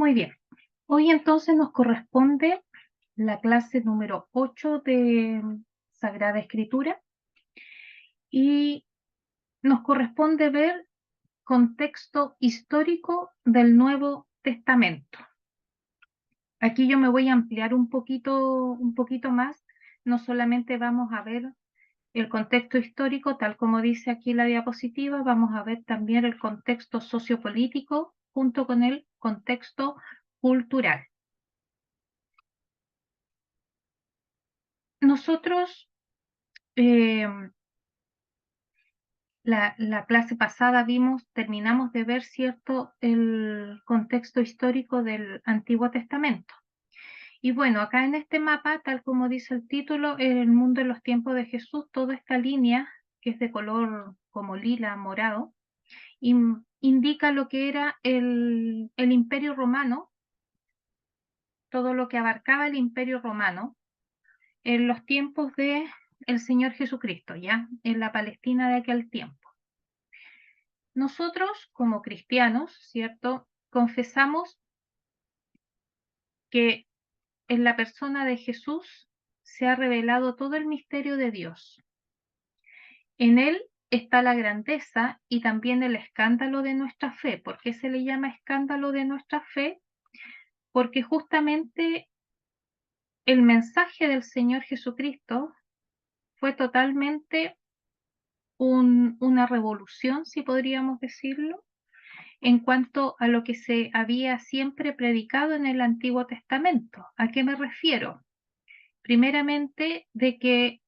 Muy bien. Hoy entonces nos corresponde la clase número 8 de Sagrada Escritura y nos corresponde ver contexto histórico del Nuevo Testamento. Aquí yo me voy a ampliar un poquito más. No solamente vamos a ver el contexto histórico, tal como dice aquí la diapositiva, vamos a ver también el contexto sociopolítico junto con el contexto cultural. Nosotros Eh, la clase pasada terminamos de ver, ¿cierto?, el contexto histórico del Antiguo Testamento. Y bueno, acá en este mapa, tal como dice el título, el mundo en los tiempos de Jesús, toda esta línea, que es de color como lila, morado, indica lo que era el Imperio Romano, todo lo que abarcaba el Imperio Romano en los tiempos de el Señor Jesucristo, ¿ya? En la Palestina de aquel tiempo. Nosotros, como cristianos, ¿cierto? Confesamos que en la persona de Jesús se ha revelado todo el misterio de Dios. En él está la grandeza y también el escándalo de nuestra fe. ¿Por qué se le llama escándalo de nuestra fe? Porque justamente el mensaje del Señor Jesucristo fue totalmente una revolución, si podríamos decirlo, en cuanto a lo que se había siempre predicado en el Antiguo Testamento. ¿A qué me refiero? Primeramente, de que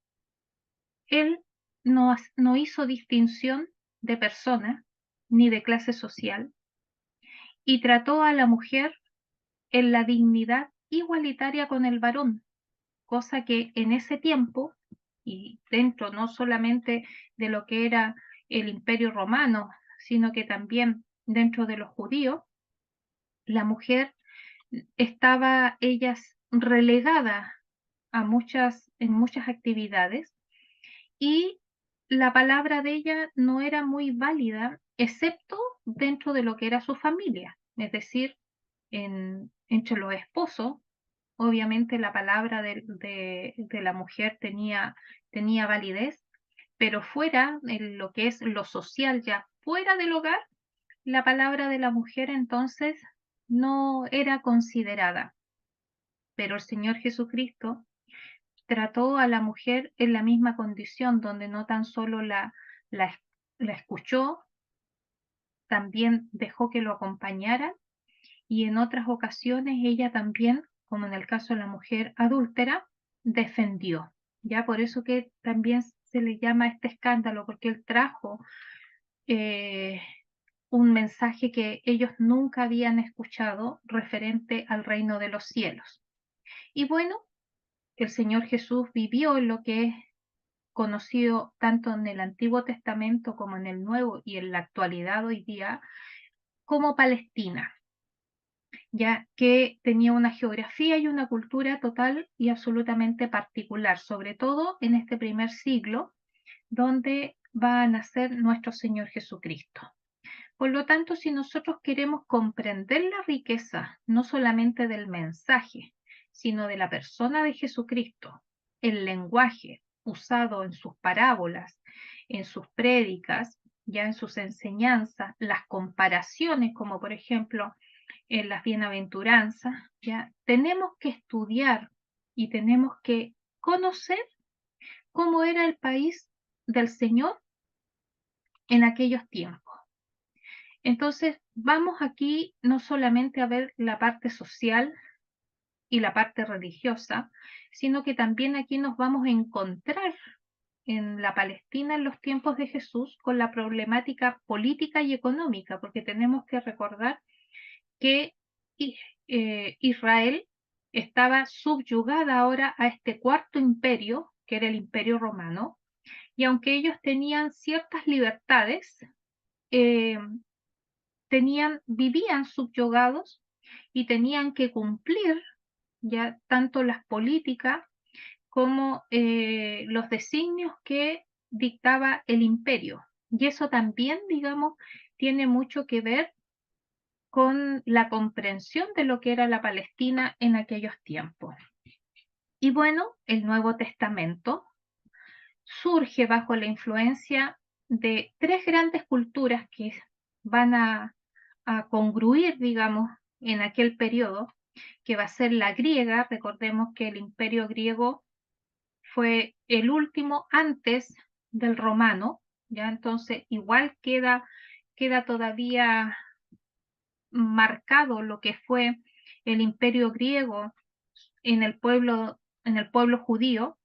él no hizo distinción de persona ni de clase social y trató a la mujer en la dignidad igualitaria con el varón, cosa que en ese tiempo, y dentro no solamente de lo que era el Imperio Romano, sino que también dentro de los judíos, la mujer estaba ellas relegada en muchas actividades y la palabra de ella no era muy válida, excepto dentro de lo que era su familia, es decir, entre los esposos, obviamente la palabra de la mujer tenía validez, pero fuera en lo que es lo social, ya fuera del hogar, la palabra de la mujer entonces no era considerada. Pero el Señor Jesucristo trató a la mujer en la misma condición, donde no tan solo la, la escuchó, también dejó que lo acompañara y en otras ocasiones ella también, como en el caso de la mujer adúltera, defendió. Ya por eso que también se le llama este escándalo, porque él trajo eh, un mensaje que ellos nunca habían escuchado referente al reino de los cielos. Y bueno, el Señor Jesús vivió en lo que es conocido tanto en el Antiguo Testamento como en el Nuevo y en la actualidad hoy día como Palestina, ya que tenía una geografía y una cultura total y absolutamente particular, sobre todo en este primer siglo, donde va a nacer nuestro Señor Jesucristo. Por lo tanto, si nosotros queremos comprender la riqueza no solamente del mensaje, sino de la persona de Jesucristo, el lenguaje usado en sus parábolas, en sus prédicas, ya en sus enseñanzas, las comparaciones, como por ejemplo en las bienaventuranzas, ya tenemos que estudiar y tenemos que conocer cómo era el país del Señor en aquellos tiempos. Entonces, vamos aquí no solamente a ver la parte social y la parte religiosa, sino que también aquí nos vamos a encontrar en la Palestina en los tiempos de Jesús con la problemática política y económica, porque tenemos que recordar que Israel estaba subyugada ahora a este cuarto imperio, que era el Imperio Romano, y aunque ellos tenían ciertas libertades, eh, vivían subyugados y tenían que cumplir ya tanto las políticas como los designios que dictaba el imperio. Y eso también, digamos, tiene mucho que ver con la comprensión de lo que era la Palestina en aquellos tiempos. Y bueno, el Nuevo Testamento surge bajo la influencia de tres grandes culturas que van a congruir, digamos, en aquel periodo, que va a ser la griega. Recordemos que el imperio griego fue el último antes del romano, ya entonces igual queda todavía marcado lo que fue el imperio griego en el pueblo judío,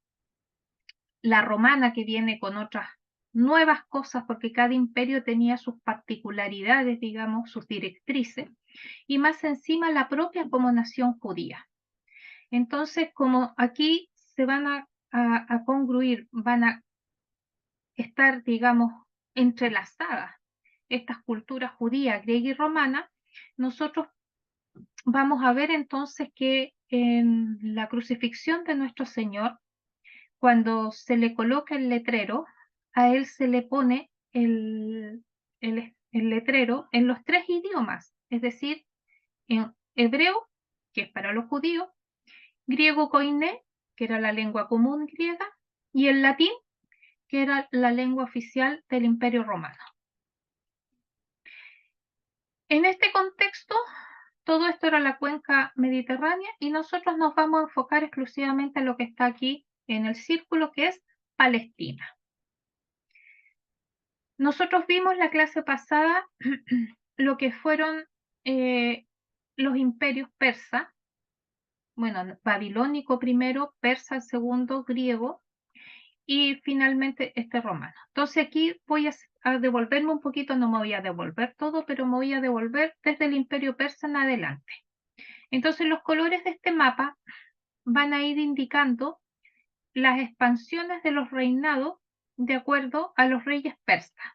la romana que viene con otras nuevas cosas, porque cada imperio tenía sus particularidades, digamos, sus directrices, y más encima la propia como nación judía. Entonces, como aquí se van a congruir, van a estar, digamos, entrelazadas estas culturas judía, griega y romana, nosotros vamos a ver entonces que en la crucifixión de nuestro Señor, cuando se le coloca el letrero, a él se le pone el letrero en los tres idiomas, es decir, en hebreo, que es para los judíos, griego koiné, que era la lengua común griega, y el latín, que era la lengua oficial del Imperio Romano. En este contexto, todo esto era la cuenca mediterránea y nosotros nos vamos a enfocar exclusivamente en lo que está aquí en el círculo, que es Palestina. Nosotros vimos la clase pasada lo que fueron los imperios persas, bueno, babilónico primero, persa el segundo, griego, y finalmente este romano. Entonces aquí voy a devolverme un poquito, no me voy a devolver todo, pero me voy a devolver desde el imperio persa en adelante. Entonces los colores de este mapa van a ir indicando las expansiones de los reinados de acuerdo a los reyes persas.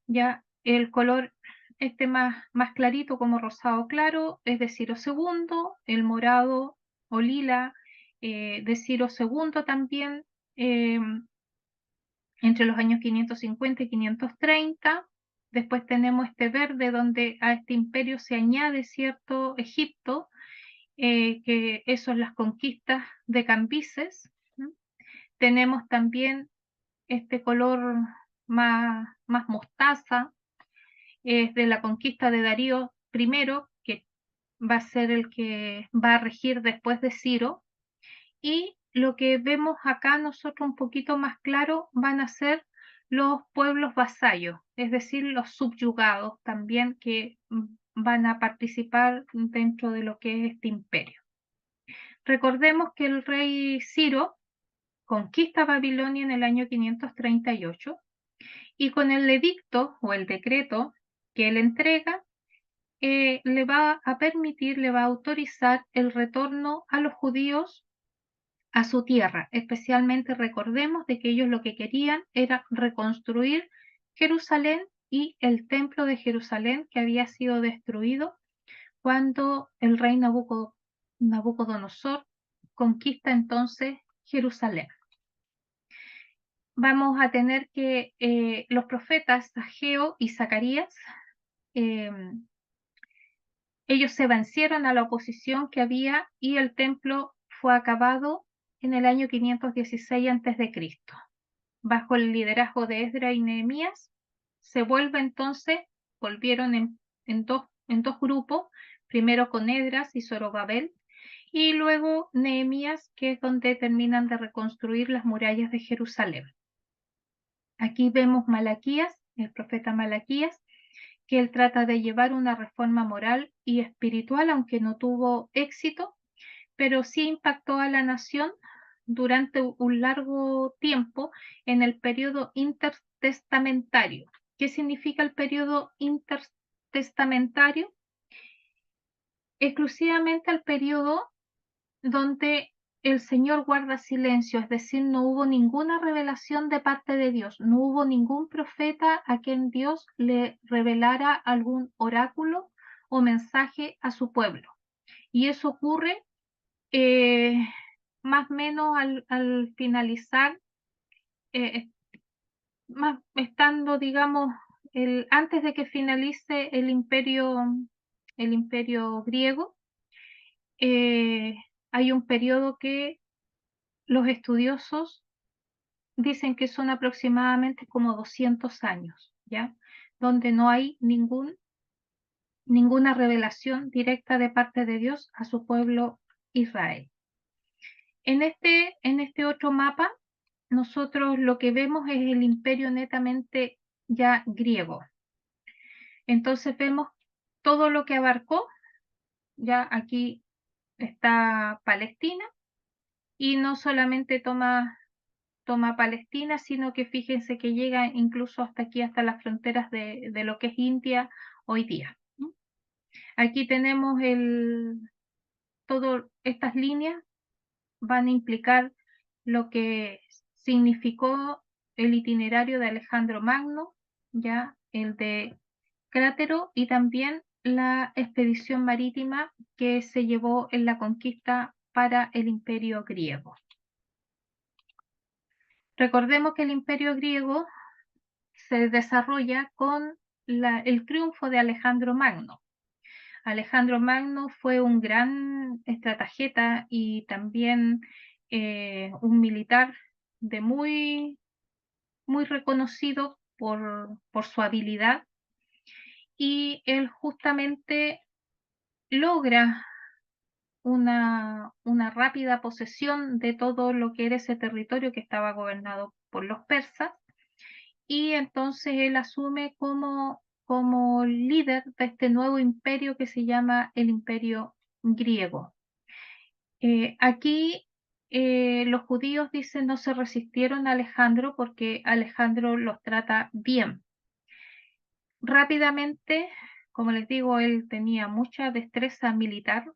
Ya el color este más clarito como rosado claro es de Ciro II, el morado o lila de Ciro II también, entre los años 550 y 530. Después tenemos este verde donde a este imperio se añade cierto Egipto, que eso son las conquistas de Cambises. ¿No? Tenemos también este color más mostaza, es de la conquista de Darío I, que va a ser el que va a regir después de Ciro. Y lo que vemos acá nosotros un poquito más claro van a ser los pueblos vasallos, es decir, los subyugados también que van a participar dentro de lo que es este imperio. Recordemos que el rey Ciro conquista Babilonia en el año 538 y con el edicto o el decreto que él entrega, le va a permitir, le va a autorizar el retorno a los judíos a su tierra. Especialmente recordemos de que ellos lo que querían era reconstruir Jerusalén y el templo de Jerusalén que había sido destruido cuando el rey Nabucodonosor conquista entonces Jerusalén. Vamos a tener que los profetas Ageo y Zacarías, ellos se vencieron a la oposición que había y el templo fue acabado en el año 516 a.C. Bajo el liderazgo de Esdras y Nehemías, se vuelve entonces, volvieron en dos grupos, primero con Esdras y Zorobabel, y luego Nehemías, que es donde terminan de reconstruir las murallas de Jerusalén. Aquí vemos Malaquías, el profeta Malaquías, que él trata de llevar una reforma moral y espiritual, aunque no tuvo éxito, pero sí impactó a la nación durante un largo tiempo en el periodo intertestamentario. ¿Qué significa el periodo intertestamentario? Exclusivamente el periodo donde el Señor guarda silencio, es decir, no hubo ninguna revelación de parte de Dios, no hubo ningún profeta a quien Dios le revelara algún oráculo o mensaje a su pueblo. Y eso ocurre más o menos al finalizar, estando, digamos, antes de que finalice el imperio el imperio griego, hay un periodo que los estudiosos dicen que son aproximadamente como 200 años, ¿ya? Donde no hay ninguna revelación directa de parte de Dios a su pueblo Israel. En este otro mapa, nosotros lo que vemos es el imperio netamente ya griego. Entonces vemos todo lo que abarcó, ya aquí está Palestina, y no solamente toma Palestina, sino que fíjense que llega incluso hasta aquí, hasta las fronteras de lo que es India hoy día. Aquí tenemos todas estas líneas van a implicar lo que significó el itinerario de Alejandro Magno, ya el de Crátero, y también la expedición marítima que se llevó en la conquista para el imperio griego. Recordemos que el imperio griego se desarrolla con el triunfo de Alejandro Magno. Alejandro Magno fue un gran estratageta y también un militar de muy reconocido por su habilidad, y él justamente logra una rápida posesión de todo lo que era ese territorio que estaba gobernado por los persas, y entonces él asume como líder de este nuevo imperio que se llama el imperio griego. Aquí los judíos dicen no se resistieron a Alejandro porque Alejandro los trata bien. Rápidamente, como les digo, él tenía mucha destreza militar,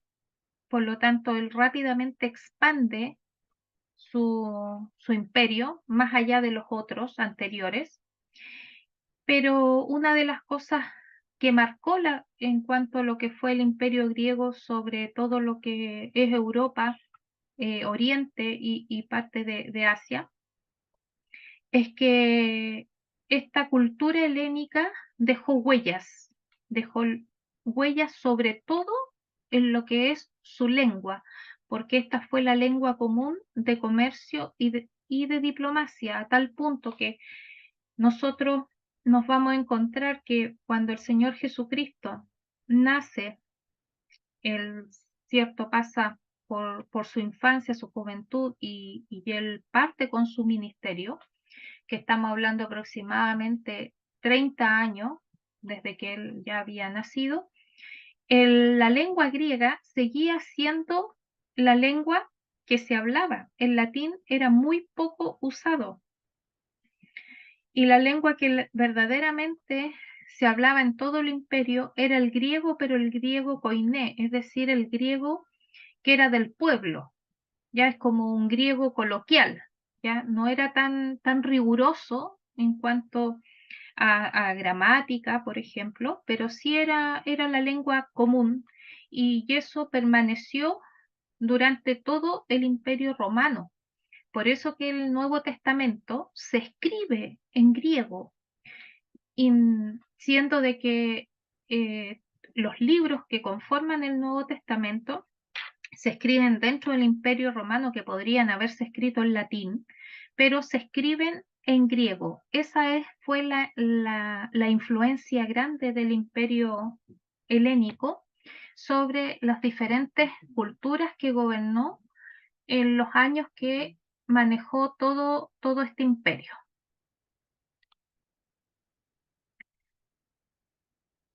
por lo tanto él rápidamente expande su imperio más allá de los otros anteriores. Pero una de las cosas que marcó en cuanto a lo que fue el imperio griego sobre todo lo que es Europa, Oriente y parte de Asia, es que esta cultura helénica dejó huellas sobre todo en lo que es su lengua, porque esta fue la lengua común de comercio y de diplomacia, a tal punto que nosotros nos vamos a encontrar que cuando el Señor Jesucristo nace, él cierto pasa por su infancia, su juventud y él parte con su ministerio, que estamos hablando aproximadamente 30 años desde que él ya había nacido. La lengua griega seguía siendo la lengua que se hablaba. El latín era muy poco usado, y la lengua que verdaderamente se hablaba en todo el imperio era el griego, pero el griego koiné, es decir, el griego que era del pueblo. Ya es como un griego coloquial, ya no era tan riguroso en cuanto a gramática, por ejemplo, pero sí era la lengua común, y eso permaneció durante todo el imperio romano. Por eso que el Nuevo Testamento se escribe en griego, y siendo de que los libros que conforman el Nuevo Testamento se escriben dentro del Imperio Romano, que podrían haberse escrito en latín, pero se escriben en griego. Esa fue la influencia grande del Imperio helénico sobre las diferentes culturas que gobernó en los años que manejó todo este imperio.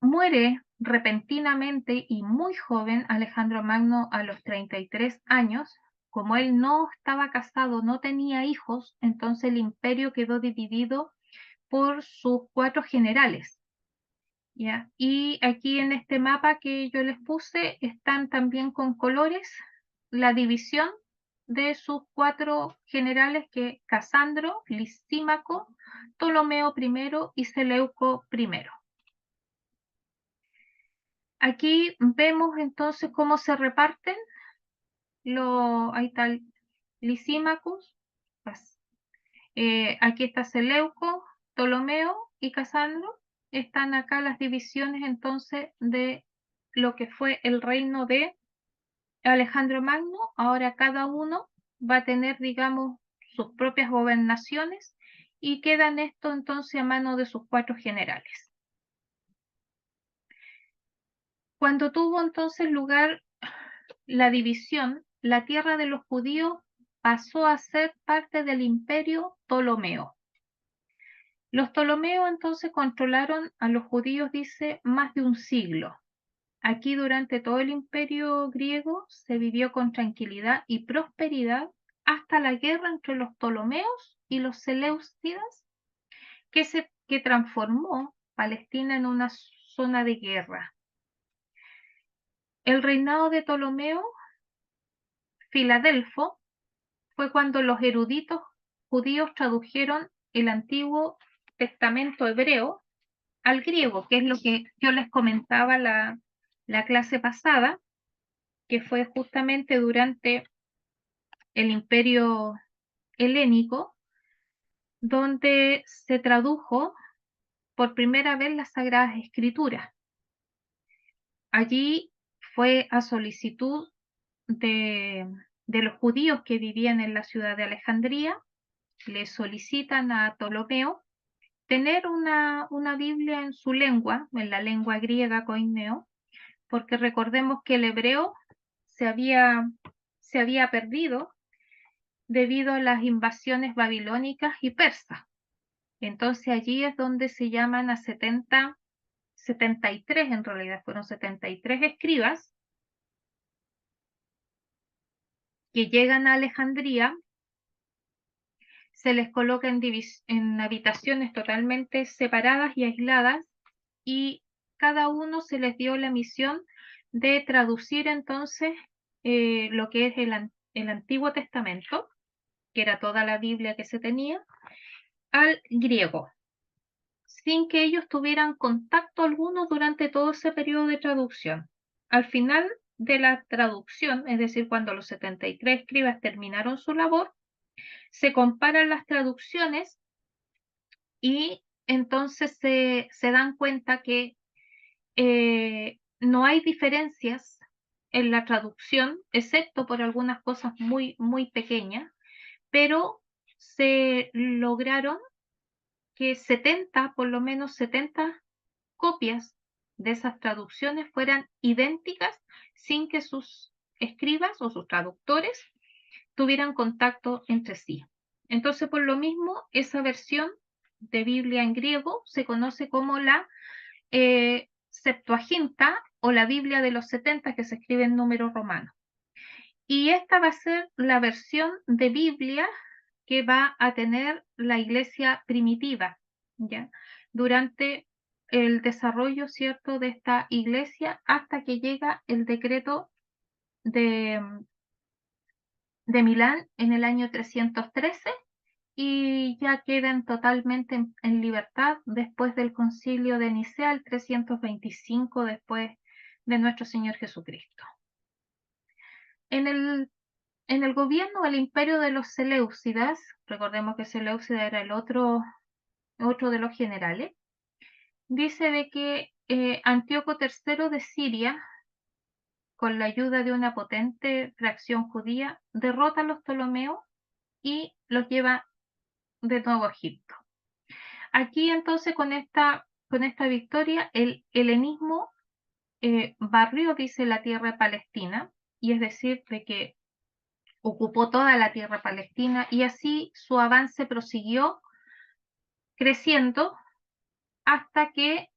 Muere repentinamente y muy joven Alejandro Magno a los 33 años. Como él no estaba casado, no tenía hijos, entonces el imperio quedó dividido por sus 4 generales. ¿Ya? Y aquí en este mapa que yo les puse están también con colores la división de sus 4 generales, que Casandro, Lisímaco, Ptolomeo I y Seleuco I. Aquí vemos entonces cómo se reparten. Ahí está Lisímacos, aquí está Seleuco, Ptolomeo y Casandro. Están acá las divisiones entonces de lo que fue el reino de Alejandro Magno. Ahora cada uno va a tener, digamos, sus propias gobernaciones y quedan esto entonces a mano de sus 4 generales. Cuando tuvo entonces lugar la división, la tierra de los judíos pasó a ser parte del imperio Ptolomeo. Los Ptolomeos entonces controlaron a los judíos, dice, más de un siglo. Aquí durante todo el imperio griego se vivió con tranquilidad y prosperidad hasta la guerra entre los Ptolomeos y los Seleucidas, que transformó Palestina en una zona de guerra. El reinado de Ptolomeo Filadelfo fue cuando los eruditos judíos tradujeron el Antiguo Testamento hebreo al griego, que es lo que yo les comentaba la clase pasada, que fue justamente durante el Imperio Helénico, donde se tradujo por primera vez las Sagradas Escrituras. Allí fue a solicitud de los judíos que vivían en la ciudad de Alejandría, le solicitan a Ptolomeo tener una Biblia en su lengua, en la lengua griega koineo, porque recordemos que el hebreo se había perdido debido a las invasiones babilónicas y persas. Entonces allí es donde se llaman a 73 en realidad, fueron 73 escribas que llegan a Alejandría, se les coloca en habitaciones totalmente separadas y aisladas, y cada uno se les dio la misión de traducir entonces lo que es el Antiguo Testamento, que era toda la Biblia que se tenía, al griego, sin que ellos tuvieran contacto alguno durante todo ese periodo de traducción. Al final de la traducción, es decir, cuando los 73 escribas terminaron su labor, se comparan las traducciones y entonces se dan cuenta que no hay diferencias en la traducción, excepto por algunas cosas muy, muy pequeñas, pero se lograron que 70, por lo menos 70 copias de esas traducciones fueran idénticas sin que sus escribas o sus traductores tuvieran contacto entre sí. Entonces, por lo mismo, esa versión de Biblia en griego se conoce como la Septuaginta o la Biblia de los 70, que se escribe en números romanos. Y esta va a ser la versión de Biblia que va a tener la iglesia primitiva, ¿ya? Durante el desarrollo, ¿cierto?, de esta iglesia hasta que llega el decreto de, de Milán en el año 313 y ya quedan totalmente en libertad después del concilio de Nicea, el 325 después de nuestro Señor Jesucristo. En el gobierno del imperio de los Seleucidas, recordemos que Seleucida era el otro de los generales, dice de que Antíoco III de Siria, con la ayuda de una potente fracción judía, derrota a los Ptolomeos y los lleva de nuevo a Egipto. Aquí entonces con esta victoria el helenismo barrió, dice, la tierra palestina, y es decir, de que ocupó toda la tierra palestina, y así su avance prosiguió creciendo hasta que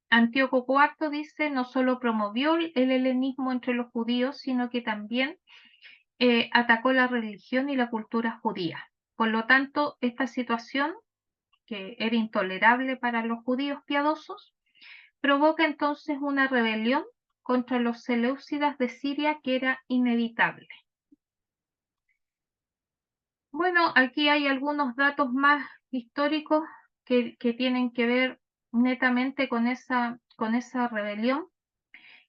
Antíoco IV, dice, no solo promovió el helenismo entre los judíos, sino que también atacó la religión y la cultura judía. Por lo tanto, esta situación, que era intolerable para los judíos piadosos, provoca entonces una rebelión contra los seleucidas de Siria que era inevitable. Bueno, aquí hay algunos datos más históricos que tienen que ver netamente con esa rebelión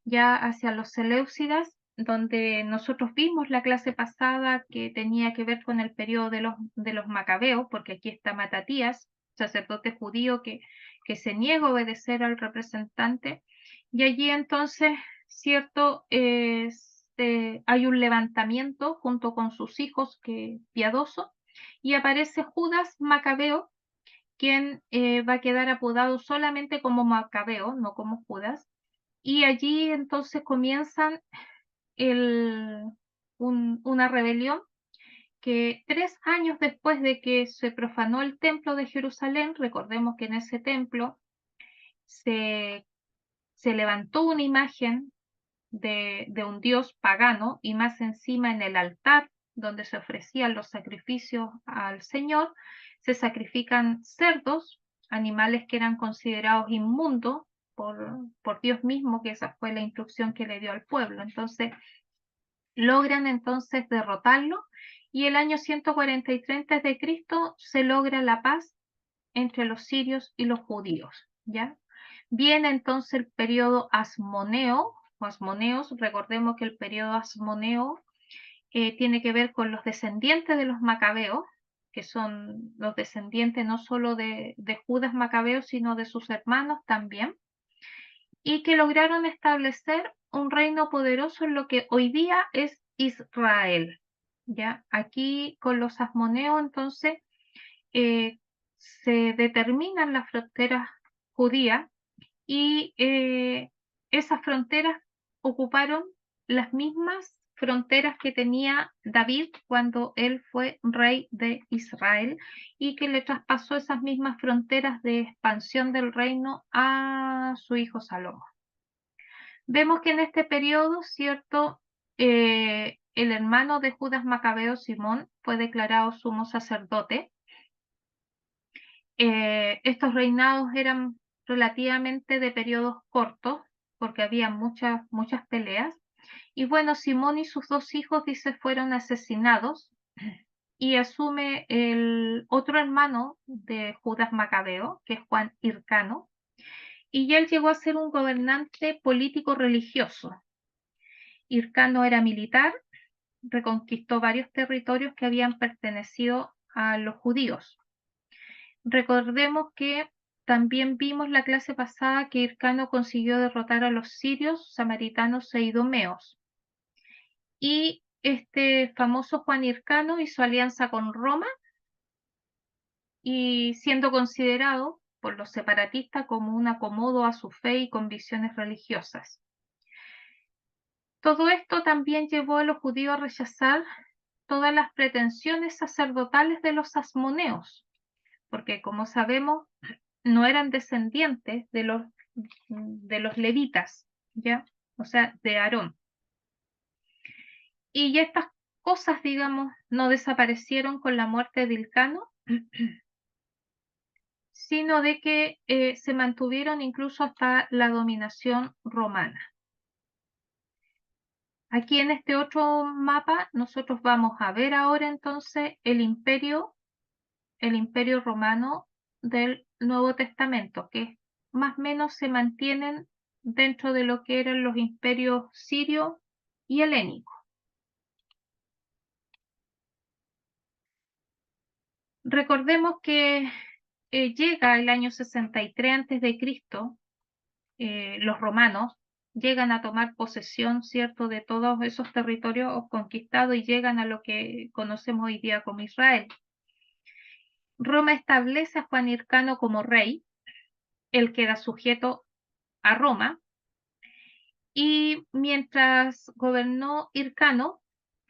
ya hacia los seleucidas, donde nosotros vimos la clase pasada que tenía que ver con el periodo de los macabeos, porque aquí está Matatías, sacerdote judío que se niega a obedecer al representante, Y allí entonces, cierto, hay un levantamiento junto con sus hijos piadoso, y aparece Judas Macabeo, quien va a quedar apodado solamente como Macabeo, no como Judas. Y allí entonces comienzan una rebelión que 3 años después de que se profanó el templo de Jerusalén, recordemos que en ese templo se, se levantó una imagen de un dios pagano, y más encima en el altar donde se ofrecían los sacrificios al Señor, se sacrifican cerdos, animales que eran considerados inmundos por Dios mismo, que esa fue la instrucción que le dio al pueblo. Entonces, logran entonces derrotarlo, y el año 143 de Cristo se logra la paz entre los sirios y los judíos, ¿ya? Viene entonces el periodo asmoneo, o asmoneos. Recordemos que el periodo asmoneo tiene que ver con los descendientes de los macabeos, que son los descendientes no solo de Judas Macabeo, sino de sus hermanos también, y que lograron establecer un reino poderoso en lo que hoy día es Israel. ¿Ya? Aquí con los asmoneos entonces eh, se determinan las fronteras judías, y esas fronteras ocuparon las mismas fronteras que tenía David cuando él fue rey de Israel, y que le traspasó esas mismas fronteras de expansión del reino a su hijo Salomón. Vemos que en este periodo, ¿cierto? El hermano de Judas Macabeo, Simón, fue declarado sumo sacerdote. Estos reinados eran relativamente de periodos cortos, porque había muchas peleas. Y bueno, Simón y sus 2 hijos, dice, fueron asesinados, y asume el otro hermano de Judas Macabeo, que es Juan Hircano, y él llegó a ser un gobernante político religioso. Hircano era militar, reconquistó varios territorios que habían pertenecido a los judíos. Recordemos que también vimos la clase pasada que Hircano consiguió derrotar a los sirios, samaritanos e idumeos. Y este famoso Juan Hircano hizo alianza con Roma, y siendo considerado por los separatistas como un acomodo a su fe y convicciones religiosas. Todo esto también llevó a los judíos a rechazar todas las pretensiones sacerdotales de los asmoneos, porque como sabemos, no eran descendientes de los levitas, ¿ya? O sea, de Aarón. Y ya estas cosas, digamos, no desaparecieron con la muerte de Hilcano, sino de que se mantuvieron incluso hasta la dominación romana. Aquí en este otro mapa nosotros vamos a ver ahora entonces el imperio romano del Nuevo Testamento, que más o menos se mantienen dentro de lo que eran los imperios sirio y helénico. Recordemos que llega el año 63 antes de Cristo, los romanos llegan a tomar posesión, ¿cierto?, de todos esos territorios conquistados, y llegan a lo que conocemos hoy día como Israel. Roma establece a Juan Hircano como rey, él queda sujeto a Roma, y mientras gobernó Hircano,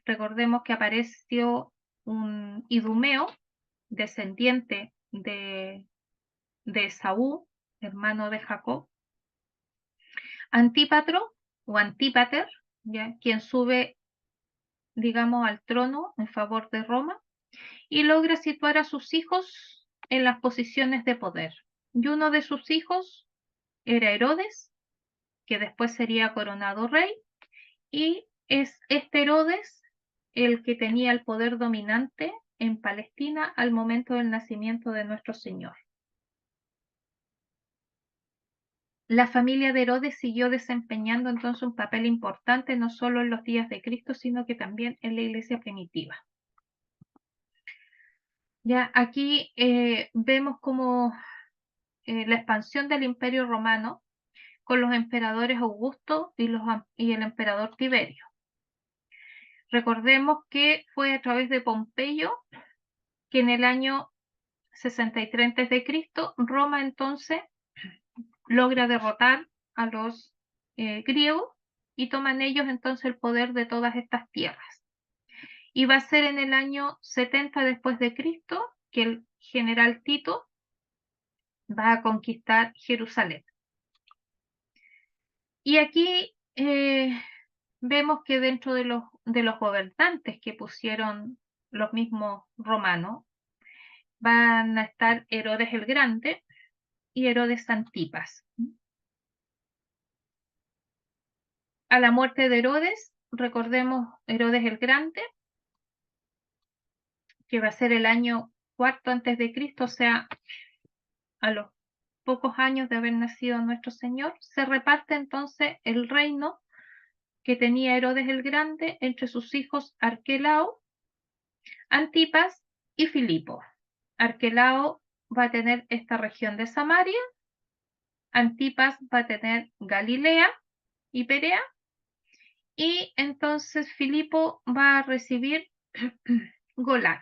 recordemos que apareció un idumeo, descendiente de Esaú, hermano de Jacob, Antípatro o Antípater, ¿ya? Quien sube, digamos, al trono en favor de Roma, y logra situar a sus hijos en las posiciones de poder. Y uno de sus hijos era Herodes, que después sería coronado rey, y es este Herodes el que tenía el poder dominante en Palestina al momento del nacimiento de nuestro Señor. La familia de Herodes siguió desempeñando entonces un papel importante no solo en los días de Cristo, sino que también en la iglesia primitiva. Ya aquí vemos como la expansión del Imperio Romano con los emperadores Augusto y el emperador Tiberio. Recordemos que fue a través de Pompeyo que en el año 63 a.C. Roma entonces logra derrotar a los griegos y toman ellos entonces el poder de todas estas tierras. Y va a ser en el año 70 después de Cristo que el general Tito va a conquistar Jerusalén. Y aquí vemos que dentro de los gobernantes que pusieron los mismos romanos van a estar Herodes el Grande y Herodes Antipas. A la muerte de Herodes, recordemos Herodes el Grande, que va a ser el año 4 antes de Cristo, o sea, a los pocos años de haber nacido nuestro Señor, se reparte entonces el reino que tenía Herodes el Grande entre sus hijos Arquelao, Antipas y Filipo. Arquelao va a tener esta región de Samaria, Antipas va a tener Galilea y Perea, y entonces Filipo va a recibir Golán.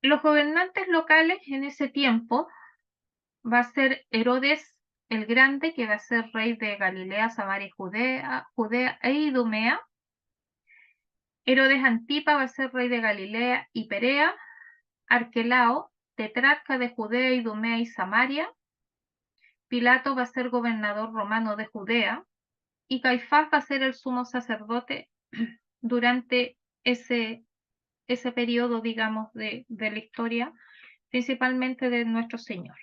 Los gobernantes locales en ese tiempo va a ser Herodes el Grande, que va a ser rey de Galilea, Samaria, Judea e Idumea. Herodes Antipa va a ser rey de Galilea y Perea. Arquelao, tetrarca de Judea, Idumea y Samaria. Pilato va a ser gobernador romano de Judea. Y Caifás va a ser el sumo sacerdote durante ese periodo, digamos, de la historia, principalmente de nuestro Señor.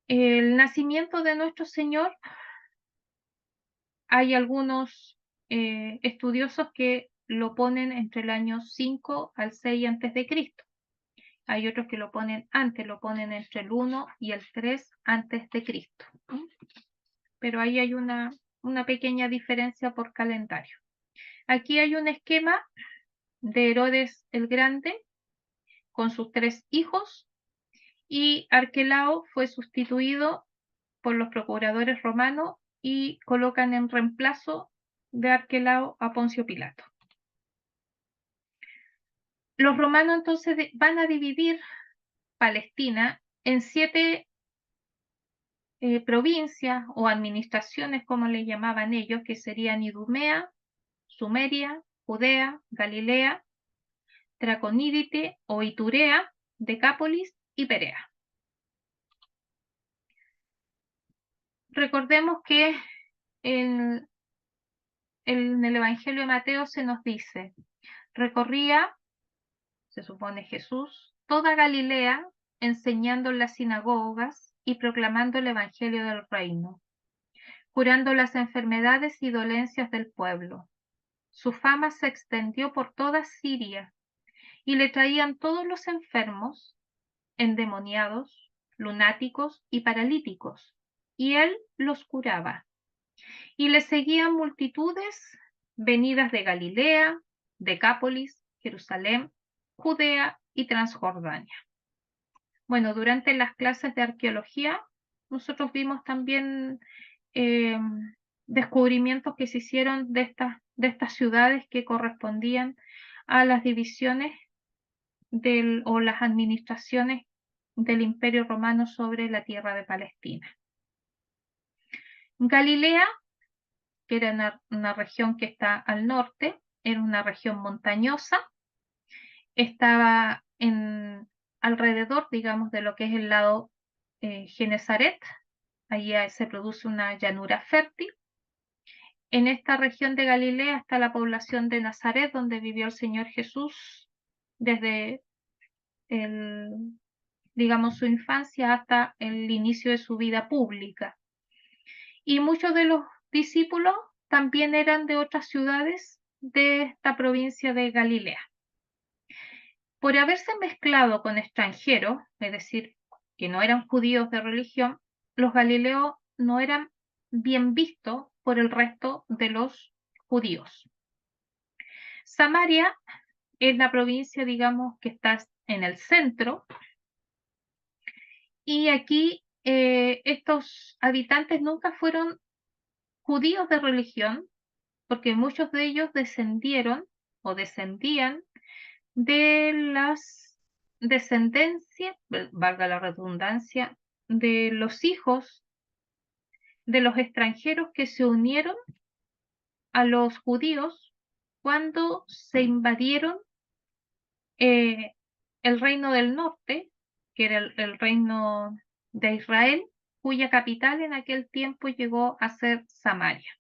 El nacimiento de nuestro Señor, hay algunos estudiosos que lo ponen entre el año 5 al 6 antes de Cristo. Hay otros que lo ponen antes, lo ponen entre el 1 y el 3 antes de Cristo. Pero ahí hay una pequeña diferencia por calendario. Aquí hay un esquema de Herodes el Grande con sus 3 hijos, y Arquelao fue sustituido por los procuradores romanos y colocan en reemplazo de Arquelao a Poncio Pilato. Los romanos entonces van a dividir Palestina en 7 provincias o administraciones, como le llamaban ellos, que serían Idumea, Sumeria, Judea, Galilea, Traconidite o Iturea, Decápolis y Perea. Recordemos que en el Evangelio de Mateo se nos dice, recorría, se supone Jesús, toda Galilea, enseñando en las sinagogas y proclamando el Evangelio del reino, curando las enfermedades y dolencias del pueblo. Su fama se extendió por toda Siria, y le traían todos los enfermos, endemoniados, lunáticos y paralíticos, y él los curaba. Y le seguían multitudes venidas de Galilea, Decápolis, Jerusalén, Judea y Transjordania. Bueno, durante las clases de arqueología, nosotros vimos también descubrimientos que se hicieron de estas ciudades que correspondían a las divisiones o las administraciones del Imperio Romano sobre la tierra de Palestina. Galilea, que era una región que está al norte, era una región montañosa, estaba alrededor, digamos, de lo que es el lado Genesaret, allí se produce una llanura fértil. En esta región de Galilea está la población de Nazaret, donde vivió el Señor Jesús desde digamos, su infancia hasta el inicio de su vida pública. Y muchos de los discípulos también eran de otras ciudades de esta provincia de Galilea. Por haberse mezclado con extranjeros, es decir, que no eran judíos de religión, los galileos no eran bien vistos por el resto de los judíos. Samaria es la provincia, digamos, que está en el centro, y aquí estos habitantes nunca fueron judíos de religión, porque muchos de ellos descendieron o descendían de las descendencias, valga la redundancia, de los hijos de los extranjeros que se unieron a los judíos cuando se invadieron eh, el reino del norte, que era el reino de Israel, cuya capital en aquel tiempo llegó a ser Samaria.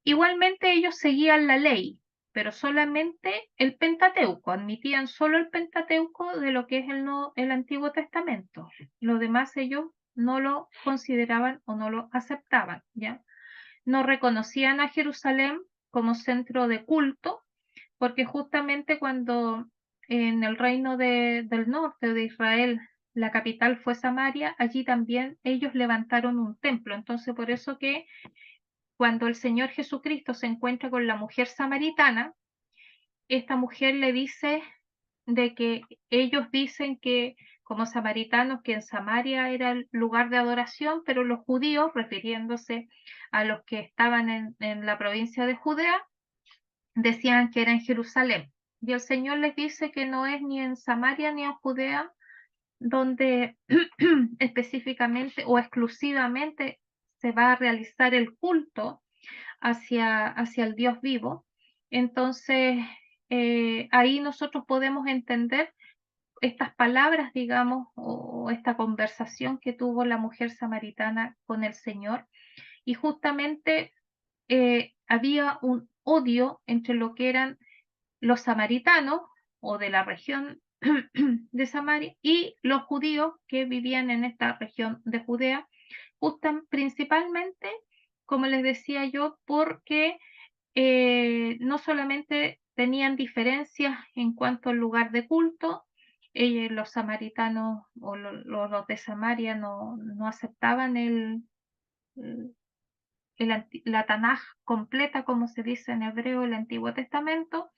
Igualmente ellos seguían la ley, pero solamente el Pentateuco, admitían solo el Pentateuco de lo que es el Antiguo Testamento. Lo demás ellos no lo consideraban o no lo aceptaban, ¿ya? No reconocían a Jerusalén como centro de culto, porque justamente cuando en el reino del norte de Israel la capital fue Samaria, allí también ellos levantaron un templo. Entonces, por eso que cuando el Señor Jesucristo se encuentra con la mujer samaritana, esta mujer le dice de que ellos dicen que como samaritanos que en Samaria era el lugar de adoración, pero los judíos, refiriéndose a los que estaban en la provincia de Judea, decían que era en Jerusalén. Y el Señor les dice que no es ni en Samaria ni en Judea donde específicamente o exclusivamente se va a realizar el culto hacia el Dios vivo. Entonces, ahí nosotros podemos entender estas palabras, digamos, o esta conversación que tuvo la mujer samaritana con el Señor. Y justamente había un odio entre lo que eran los samaritanos o de la región de Samaria y los judíos que vivían en esta región de Judea, principalmente, como les decía yo, porque no solamente tenían diferencias en cuanto al lugar de culto, los samaritanos o los de Samaria no aceptaban la Tanaj completa, como se dice en hebreo, el Antiguo Testamento,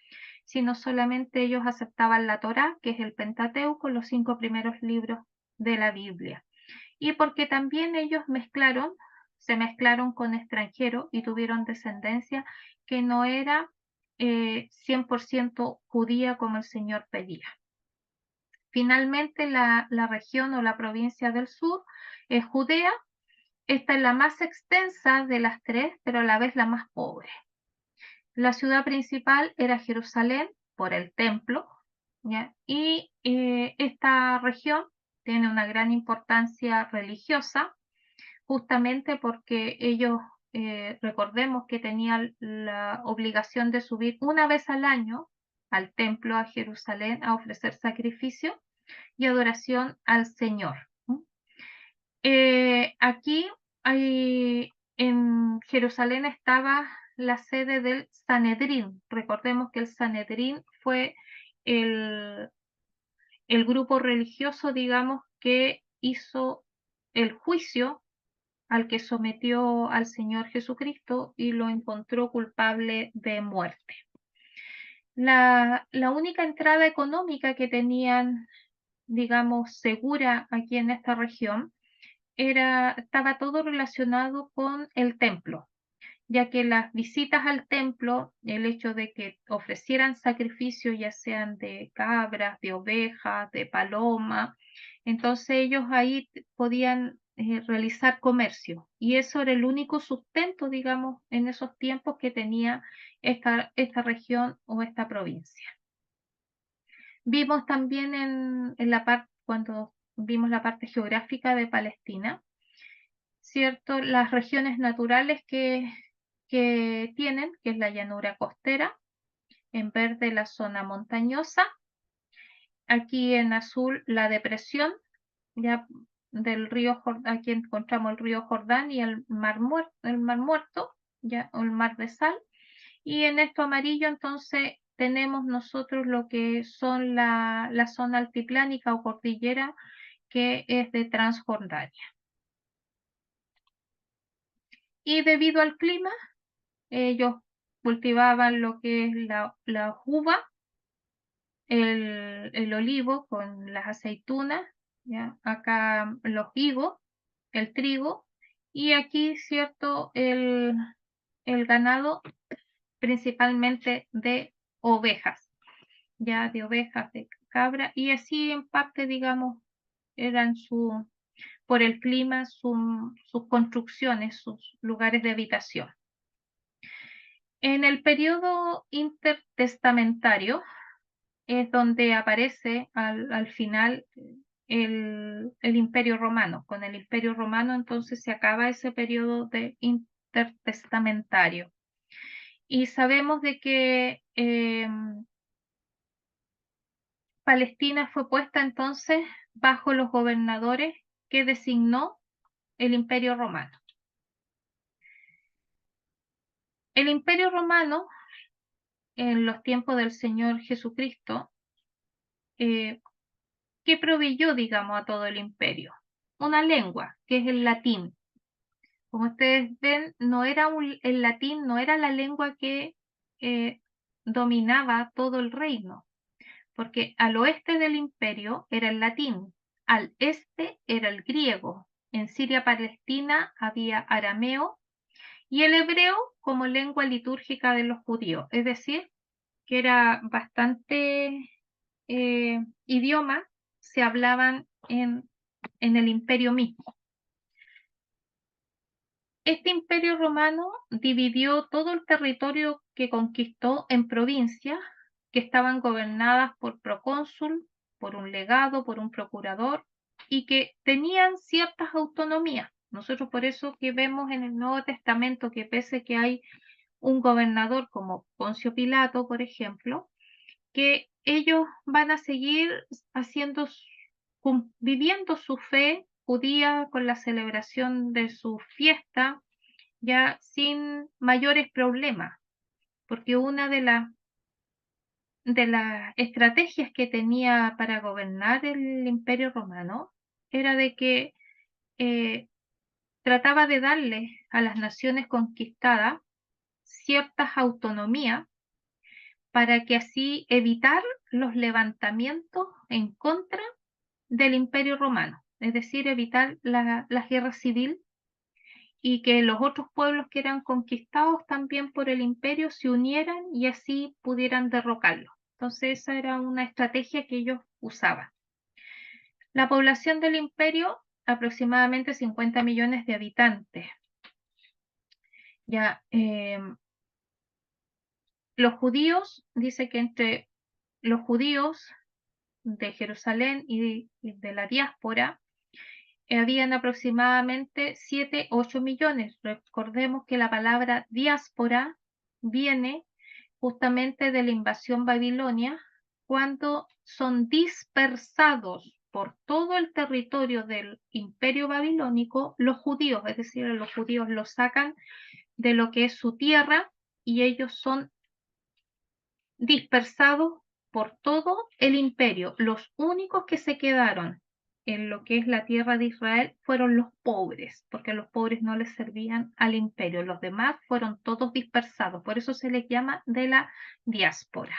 sino solamente ellos aceptaban la Torá, que es el Pentateuco, los 5 primeros libros de la Biblia. Y porque también ellos se mezclaron con extranjeros y tuvieron descendencia que no era 100% judía como el Señor pedía. Finalmente, la región o la provincia del sur es Judea. Esta es la más extensa de las tres, pero a la vez la más pobre. La ciudad principal era Jerusalén por el templo, ¿ya? Y esta región tiene una gran importancia religiosa, justamente porque ellos, recordemos que tenían la obligación de subir una vez al año al templo a Jerusalén a ofrecer sacrificio y adoración al Señor. Aquí en Jerusalén estaba la sede del Sanedrín. Recordemos que el Sanedrín fue el, el grupo religioso, digamos, que hizo el juicio al que sometió al Señor Jesucristo y lo encontró culpable de muerte. La única entrada económica que tenían, digamos, segura aquí en esta región estaba todo relacionado con el templo, ya que las visitas al templo, el hecho de que ofrecieran sacrificios, ya sean de cabras, de ovejas, de paloma, entonces ellos ahí podían realizar comercio y eso era el único sustento, digamos, en esos tiempos que tenía esta región o esta provincia. Vimos también en la parte, cuando vimos la parte geográfica de Palestina, ¿cierto? Las regiones naturales que tienen, que es la llanura costera, en verde la zona montañosa, aquí en azul la depresión, ya del río Jordán, aquí encontramos el río Jordán y el mar Muerto, ya, o el mar de Sal, y en esto amarillo entonces tenemos nosotros lo que son la zona altiplánica o cordillera que es de Transjordania. Y debido al clima, ellos cultivaban lo que es la uva el olivo con las aceitunas, ¿ya? Acá los higos, el trigo, y aquí, ¿cierto? El ganado principalmente de ovejas, ya de ovejas, de cabra, y así en parte, digamos, eran por el clima, sus construcciones, sus lugares de habitación. En el periodo intertestamentario es donde aparece al final el Imperio Romano. Con el Imperio Romano entonces se acaba ese periodo de intertestamentario. Y sabemos de que Palestina fue puesta entonces bajo los gobernadores que designó el Imperio Romano. El Imperio Romano, en los tiempos del Señor Jesucristo, ¿qué proveyó, digamos, a todo el imperio? Una lengua, que es el latín. Como ustedes ven, el latín no era la lengua que dominaba todo el reino, porque al oeste del imperio era el latín, al este era el griego, en Siria Palestina había arameo y el hebreo como lengua litúrgica de los judíos, es decir, que era bastante idiomas se hablaban en el imperio mismo. Este imperio romano dividió todo el territorio que conquistó en provincias que estaban gobernadas por procónsul, por un legado, por un procurador y que tenían ciertas autonomías. Nosotros por eso que vemos en el Nuevo Testamento que pese que hay un gobernador como Poncio Pilato, por ejemplo, que ellos van a seguir haciendo, viviendo su fe judía con la celebración de su fiesta, ya sin mayores problemas, porque una de las estrategias que tenía para gobernar el Imperio Romano era de que eh, trataba de darle a las naciones conquistadas ciertas autonomías para que así evitar los levantamientos en contra del Imperio Romano, es decir, evitar la guerra civil y que los otros pueblos que eran conquistados también por el imperio se unieran y así pudieran derrocarlo. Entonces esa era una estrategia que ellos usaban. La población del imperio, aproximadamente 50 millones de habitantes. Ya, los judíos, dice que entre los judíos de Jerusalén y de la diáspora, habían aproximadamente 7, 8 millones. Recordemos que la palabra diáspora viene justamente de la invasión babilonia, cuando son dispersados por todo el territorio del imperio babilónico los judíos, es decir, los judíos los sacan de lo que es su tierra y ellos son dispersados por todo el imperio. Los únicos que se quedaron en lo que es la tierra de Israel fueron los pobres, porque los pobres no les servían al imperio. Los demás fueron todos dispersados, por eso se les llama de la diáspora.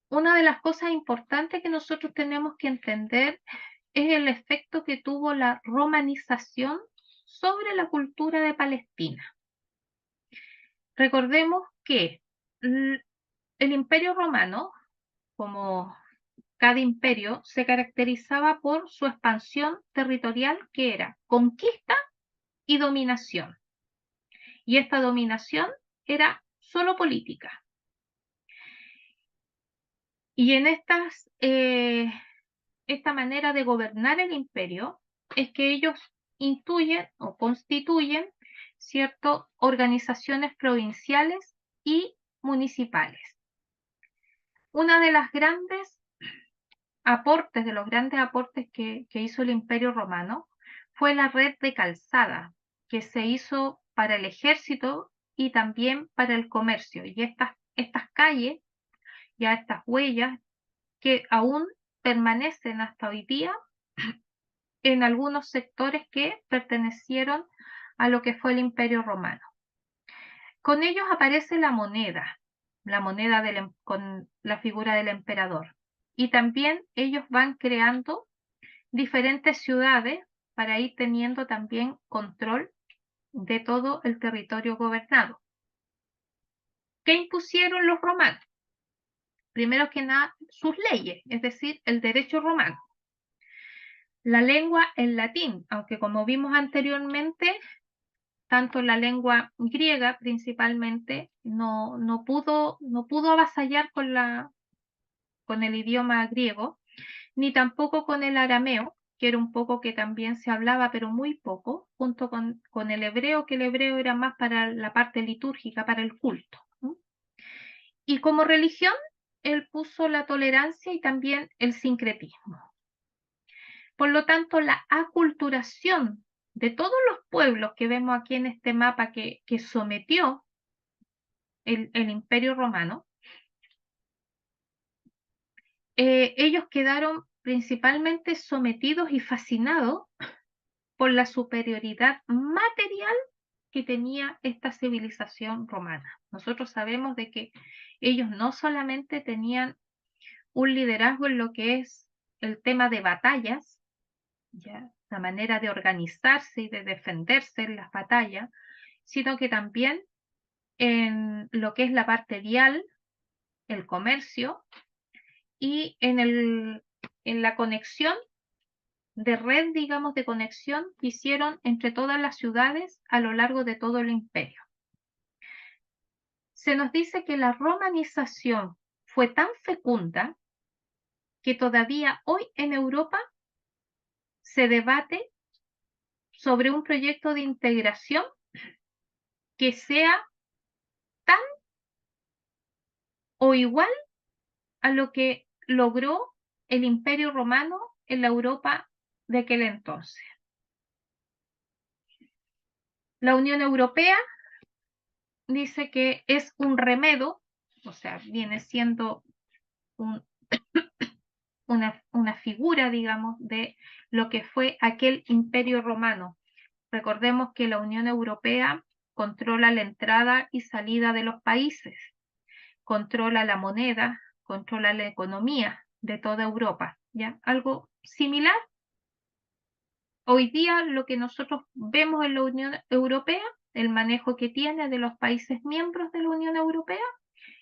Una de las cosas importantes que nosotros tenemos que entender es el efecto que tuvo la romanización sobre la cultura de Palestina. Recordemos que el Imperio Romano, como cada imperio, se caracterizaba por su expansión territorial, que era conquista y dominación. Y esta dominación era solo política. Y en esta manera de gobernar el imperio es que ellos intuyen o constituyen ciertas organizaciones provinciales y municipales. Una de las grandes de los grandes aportes que hizo el Imperio Romano fue la red de calzada que se hizo para el ejército y también para el comercio. Y estas calles, ya estas huellas, que aún permanecen hasta hoy día en algunos sectores que pertenecieron a lo que fue el Imperio Romano. Con ellos aparece la moneda, la moneda con la figura del emperador. Y también ellos van creando diferentes ciudades para ir teniendo también control de todo el territorio gobernado. ¿Qué impusieron los romanos? Primero que nada, sus leyes, es decir, el derecho romano. La lengua, el latín, aunque como vimos anteriormente, tanto la lengua griega principalmente no pudo avasallar con el idioma griego, ni tampoco con el arameo, que era un poco que también se hablaba, pero muy poco, junto con el hebreo, que el hebreo era más para la parte litúrgica, para el culto. Y como religión, él puso la tolerancia y también el sincretismo. Por lo tanto, la aculturación de todos los pueblos que vemos aquí en este mapa que sometió el Imperio Romano, ellos quedaron principalmente sometidos y fascinados por la superioridad material que tenía esta civilización romana. Nosotros sabemos de que ellos no solamente tenían un liderazgo en lo que es el tema de batallas, ¿ya? La manera de organizarse y de defenderse en las batallas, sino que también en lo que es la parte vial, el comercio y en la conexión de red, digamos, de conexión que hicieron entre todas las ciudades a lo largo de todo el imperio. Se nos dice que la romanización fue tan fecunda que todavía hoy en Europa se debate sobre un proyecto de integración que sea tan o igual a lo que logró el Imperio Romano en la Europa de aquel entonces. La Unión Europea dice que es un remedo, o sea, viene siendo un, una figura, digamos, de lo que fue aquel Imperio Romano. Recordemos que la Unión Europea controla la entrada y salida de los países, controla la moneda, controla la economía de toda Europa, ¿ya? Algo similar. Hoy día lo que nosotros vemos en la Unión Europea, el manejo que tiene de los países miembros de la Unión Europea,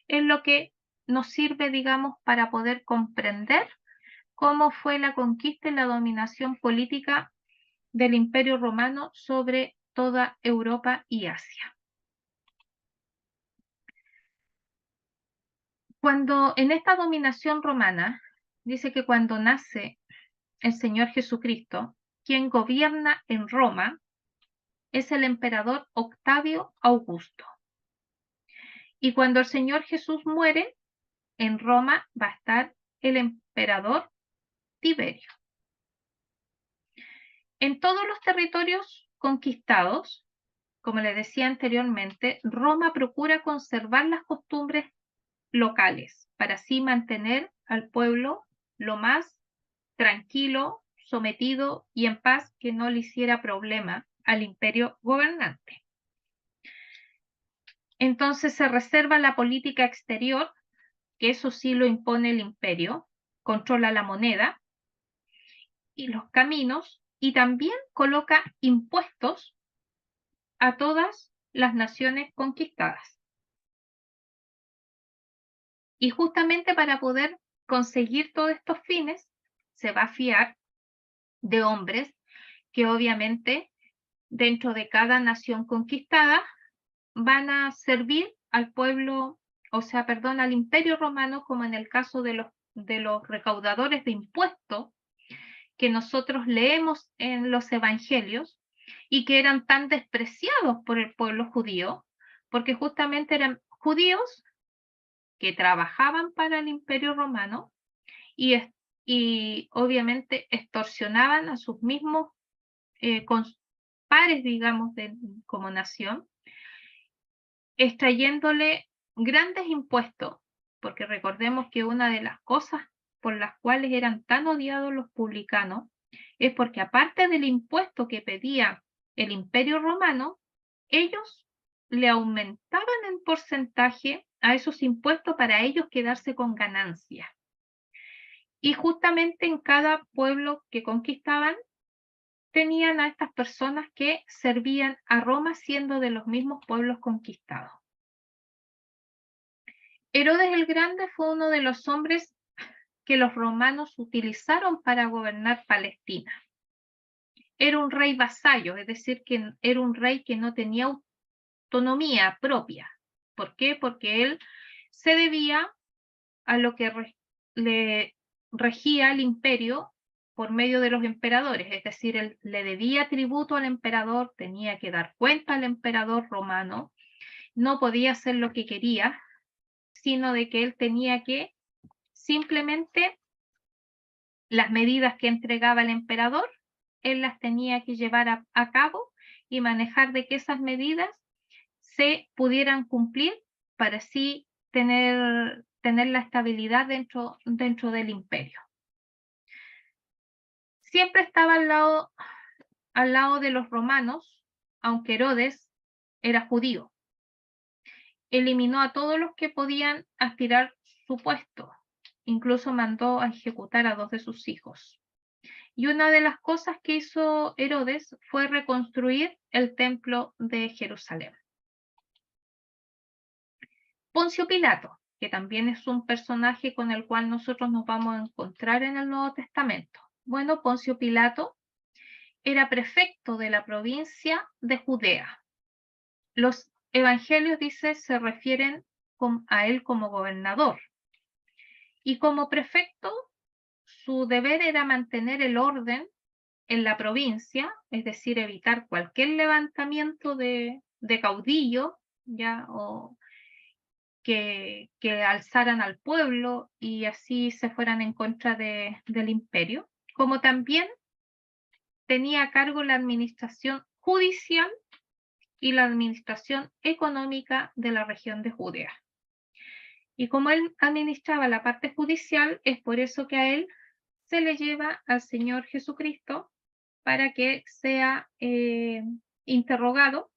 es lo que nos sirve, digamos, para poder comprender cómo fue la conquista y la dominación política del Imperio Romano sobre toda Europa y Asia. Cuando en esta dominación romana, dice que cuando nace el Señor Jesucristo, quien gobierna en Roma es el emperador Octavio Augusto. Y cuando el Señor Jesús muere, en Roma va a estar el emperador Tiberio. En todos los territorios conquistados, como les decía anteriormente, Roma procura conservar las costumbres locales para así mantener al pueblo lo más tranquilo, sometido y en paz, que no le hiciera problema al imperio gobernante. Entonces se reserva la política exterior, que eso sí lo impone el imperio, controla la moneda y los caminos, y también coloca impuestos a todas las naciones conquistadas. Y justamente para poder conseguir todos estos fines, se va a fiar de hombres que obviamente dentro de cada nación conquistada van a servir al pueblo, o sea, perdón, al Imperio Romano, como en el caso de los recaudadores de impuestos que nosotros leemos en los evangelios y que eran tan despreciados por el pueblo judío, porque justamente eran judíos que trabajaban para el Imperio Romano y, y obviamente extorsionaban a sus mismos pares, digamos, como nación, extrayéndole grandes impuestos, porque recordemos que una de las cosas por las cuales eran tan odiados los publicanos es porque aparte del impuesto que pedía el Imperio Romano, ellos le aumentaban en porcentaje a esos impuestos para ellos quedarse con ganancia. Y justamente en cada pueblo que conquistaban, tenían a estas personas que servían a Roma siendo de los mismos pueblos conquistados. Herodes el Grande fue uno de los hombres que los romanos utilizaron para gobernar Palestina. Era un rey vasallo, es decir, que era un rey que no tenía autonomía propia. ¿Por qué? Porque él se debía a lo que le regía el imperio por medio de los emperadores, es decir, él le debía tributo al emperador, tenía que dar cuenta al emperador romano, no podía hacer lo que quería, sino de que él tenía que simplemente las medidas que entregaba el emperador, él las tenía que llevar a cabo y manejar de que esas medidas se pudieran cumplir para así tener la estabilidad dentro del imperio. Siempre estaba al lado de los romanos, aunque Herodes era judío. Eliminó a todos los que podían aspirar su puesto. Incluso mandó a ejecutar a 2 de sus hijos. Y una de las cosas que hizo Herodes fue reconstruir el templo de Jerusalén. Poncio Pilato, que también es un personaje con el cual nosotros nos vamos a encontrar en el Nuevo Testamento. Bueno, Poncio Pilato era prefecto de la provincia de Judea. Los evangelios, dice, se refieren a él como gobernador. Y como prefecto, su deber era mantener el orden en la provincia, es decir, evitar cualquier levantamiento de caudillo, ya, o que alzaran al pueblo y así se fueran en contra del imperio, como también tenía a cargo la administración judicial y la administración económica de la región de Judea. Y como él administraba la parte judicial, es por eso que a él se le lleva al Señor Jesucristo para que sea interrogado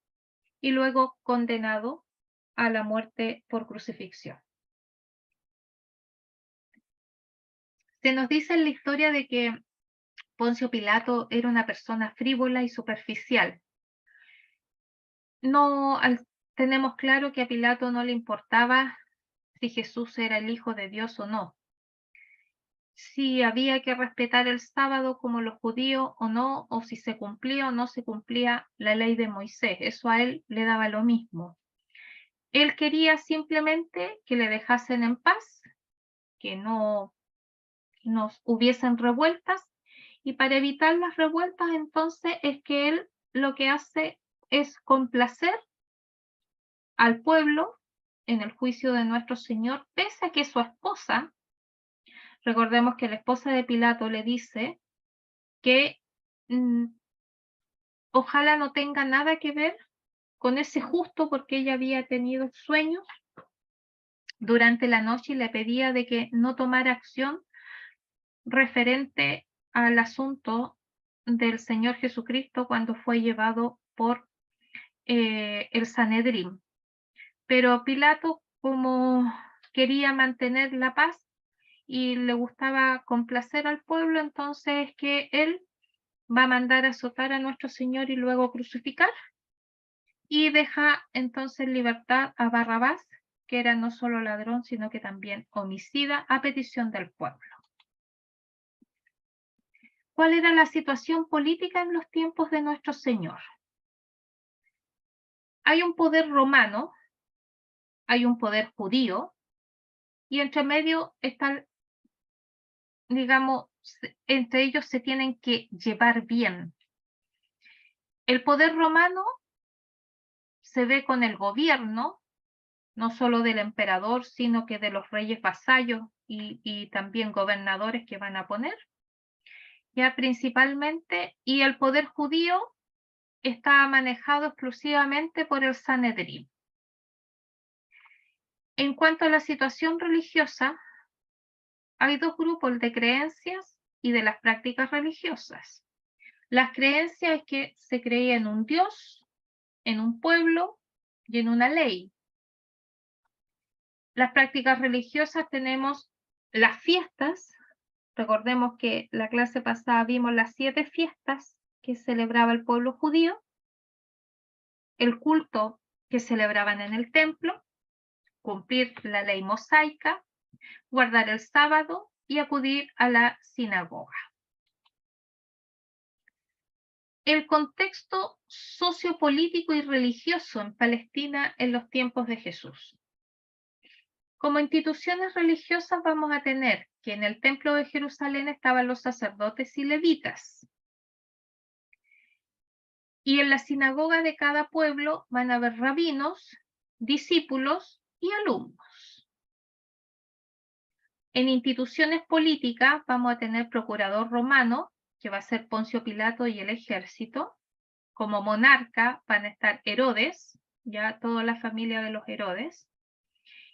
y luego condenado a la muerte por crucifixión. Se nos dice en la historia de que Poncio Pilato era una persona frívola y superficial. No tenemos claro que a Pilato no le importaba si Jesús era el Hijo de Dios o no, si había que respetar el sábado como los judíos o no, o si se cumplía o no se cumplía la ley de Moisés. Eso a él le daba lo mismo. Él quería simplemente que le dejasen en paz, que no nos hubiesen revueltas, y para evitar las revueltas entonces es que él lo que hace es complacer al pueblo en el juicio de nuestro Señor, pese a que su esposa, recordemos que la esposa de Pilato le dice que ojalá no tenga nada que ver con ese justo, porque ella había tenido sueños durante la noche y le pedía de que no tomara acción referente al asunto del Señor Jesucristo cuando fue llevado por el Sanedrín. Pero Pilato, como quería mantener la paz y le gustaba complacer al pueblo, entonces que él va a mandar a azotar a nuestro Señor y luego crucificar, y deja entonces libertad a Barrabás, que era no solo ladrón, sino que también homicida, a petición del pueblo. ¿Cuál era la situación política en los tiempos de nuestro Señor? Hay un poder romano, hay un poder judío, y entre medio están, digamos, entre ellos se tienen que llevar bien. El poder romano se ve con el gobierno, no solo del emperador, sino que de los reyes vasallos y también gobernadores que van a poner, ya principalmente, y el poder judío está manejado exclusivamente por el Sanedrín. En cuanto a la situación religiosa, hay 2 grupos de creencias y de las prácticas religiosas. Las creencias es que se creía en un Dios, en un pueblo y en una ley. Las prácticas religiosas tenemos las fiestas. Recordemos que la clase pasada vimos las 7 fiestas que celebraba el pueblo judío, el culto que celebraban en el templo, cumplir la ley mosaica, guardar el sábado y acudir a la sinagoga. El contexto sociopolítico y religioso en Palestina en los tiempos de Jesús. Como instituciones religiosas vamos a tener que en el templo de Jerusalén estaban los sacerdotes y levitas. Y en la sinagoga de cada pueblo van a haber rabinos, discípulos y alumnos. En instituciones políticas vamos a tener procurador romano, que va a ser Poncio Pilato y el ejército. Como monarca van a estar Herodes, ya toda la familia de los Herodes.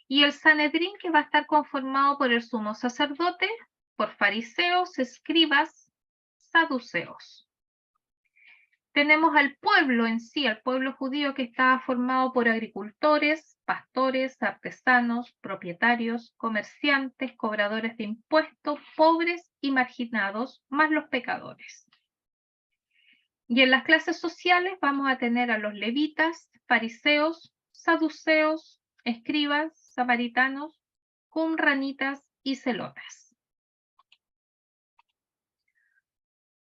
Y el Sanedrín, que va a estar conformado por el sumo sacerdote, por fariseos, escribas, saduceos. Tenemos al pueblo en sí, al pueblo judío, que estaba formado por agricultores, pastores, artesanos, propietarios, comerciantes, cobradores de impuestos, pobres y marginados, más los pecadores. Y en las clases sociales vamos a tener a los levitas, fariseos, saduceos, escribas, samaritanos, qumranitas y celotas.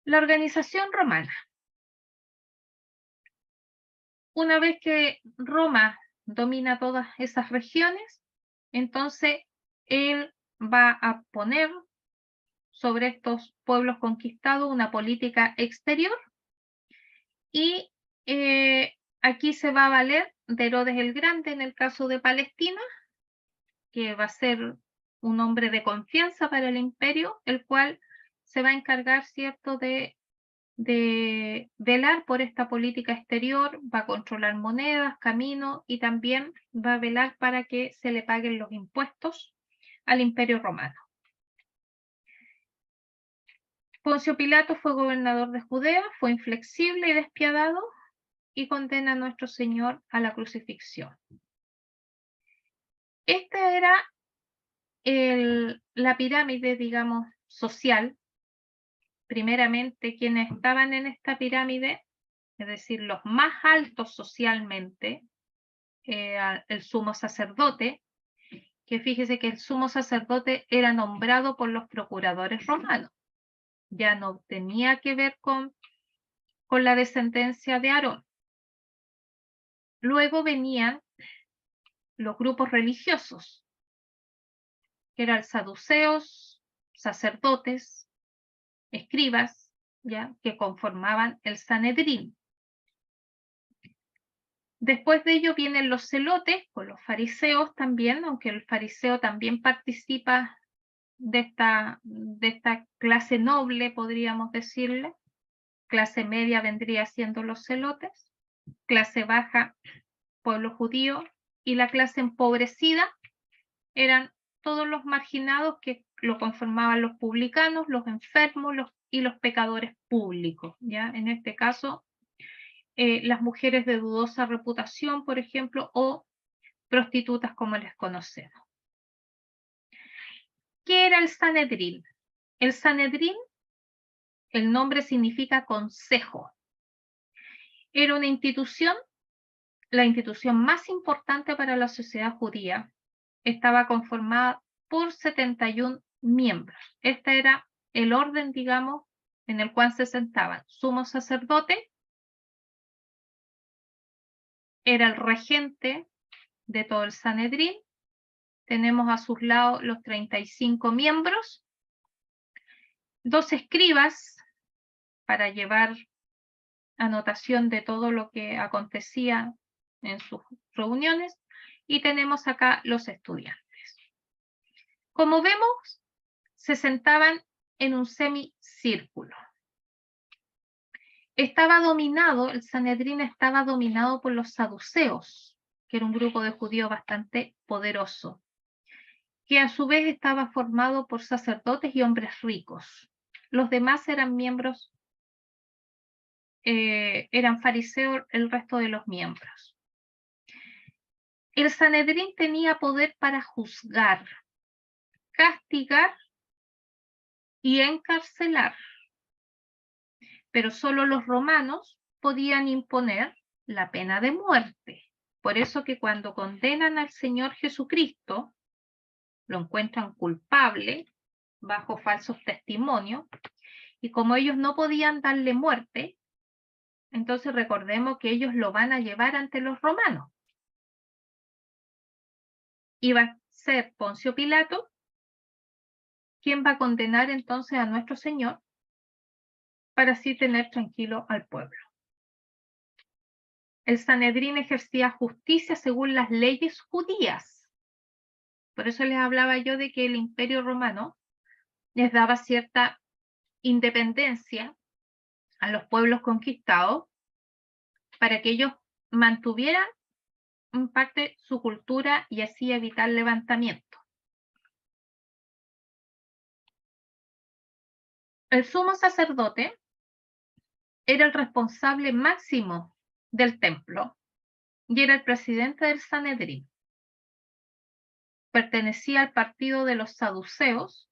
La organización romana. Una vez que Roma domina todas esas regiones, entonces él va a poner sobre estos pueblos conquistados una política exterior y aquí se va a valer de Herodes el Grande en el caso de Palestina, que va a ser un hombre de confianza para el imperio, el cual se va a encargar, ¿cierto?, de velar por esta política exterior, va a controlar monedas, caminos y también va a velar para que se le paguen los impuestos al imperio romano. Poncio Pilato fue gobernador de Judea, fue inflexible y despiadado y condena a nuestro Señor a la crucifixión. Esta era la pirámide, digamos, social. Primeramente, quienes estaban en esta pirámide, es decir, los más altos socialmente, el sumo sacerdote, que fíjese que el sumo sacerdote era nombrado por los procuradores romanos. Ya no tenía que ver con la descendencia de Aarón. Luego venían los grupos religiosos, que eran saduceos, sacerdotes, escribas, ya, que conformaban el Sanedrín. Después de ello vienen los celotes, con los fariseos también, aunque el fariseo también participa de esta clase noble, podríamos decirle. Clase media vendría siendo los celotes, clase baja, pueblo judío, y la clase empobrecida eran todos los marginados que lo conformaban los publicanos, los enfermos y los pecadores públicos, ¿ya? En este caso, las mujeres de dudosa reputación, por ejemplo, o prostitutas como les conocemos. ¿Qué era el Sanedrín? El Sanedrín, el nombre significa consejo. Era una institución, la institución más importante para la sociedad judía. Estaba conformada por 71 miembros. Este era el orden, digamos, en el cual se sentaban. Sumo sacerdote era el regente de todo el Sanedrín. Tenemos a sus lados los 35 miembros, 2 escribas para llevar anotación de todo lo que acontecía en sus reuniones, y tenemos acá los estudiantes. Como vemos, se sentaban en un semicírculo. El Sanedrín estaba dominado por los saduceos, que era un grupo de judíos bastante poderoso, que a su vez estaba formado por sacerdotes y hombres ricos. Los demás eran miembros, eran fariseos el resto de los miembros. El Sanedrín tenía poder para juzgar, castigar y encarcelar, pero solo los romanos podían imponer la pena de muerte. Por eso que cuando condenan al Señor Jesucristo, lo encuentran culpable bajo falsos testimonios, y como ellos no podían darle muerte, entonces recordemos que ellos lo van a llevar ante los romanos. Y va a ser Poncio Pilato quien va a condenar entonces a nuestro Señor para así tener tranquilo al pueblo. El Sanedrín ejercía justicia según las leyes judías. Por eso les hablaba yo de que el Imperio Romano les daba cierta independencia a los pueblos conquistados para que ellos mantuvieran en parte su cultura y así evitar levantamientos. El sumo sacerdote era el responsable máximo del templo y era el presidente del Sanedrín. Pertenecía al partido de los saduceos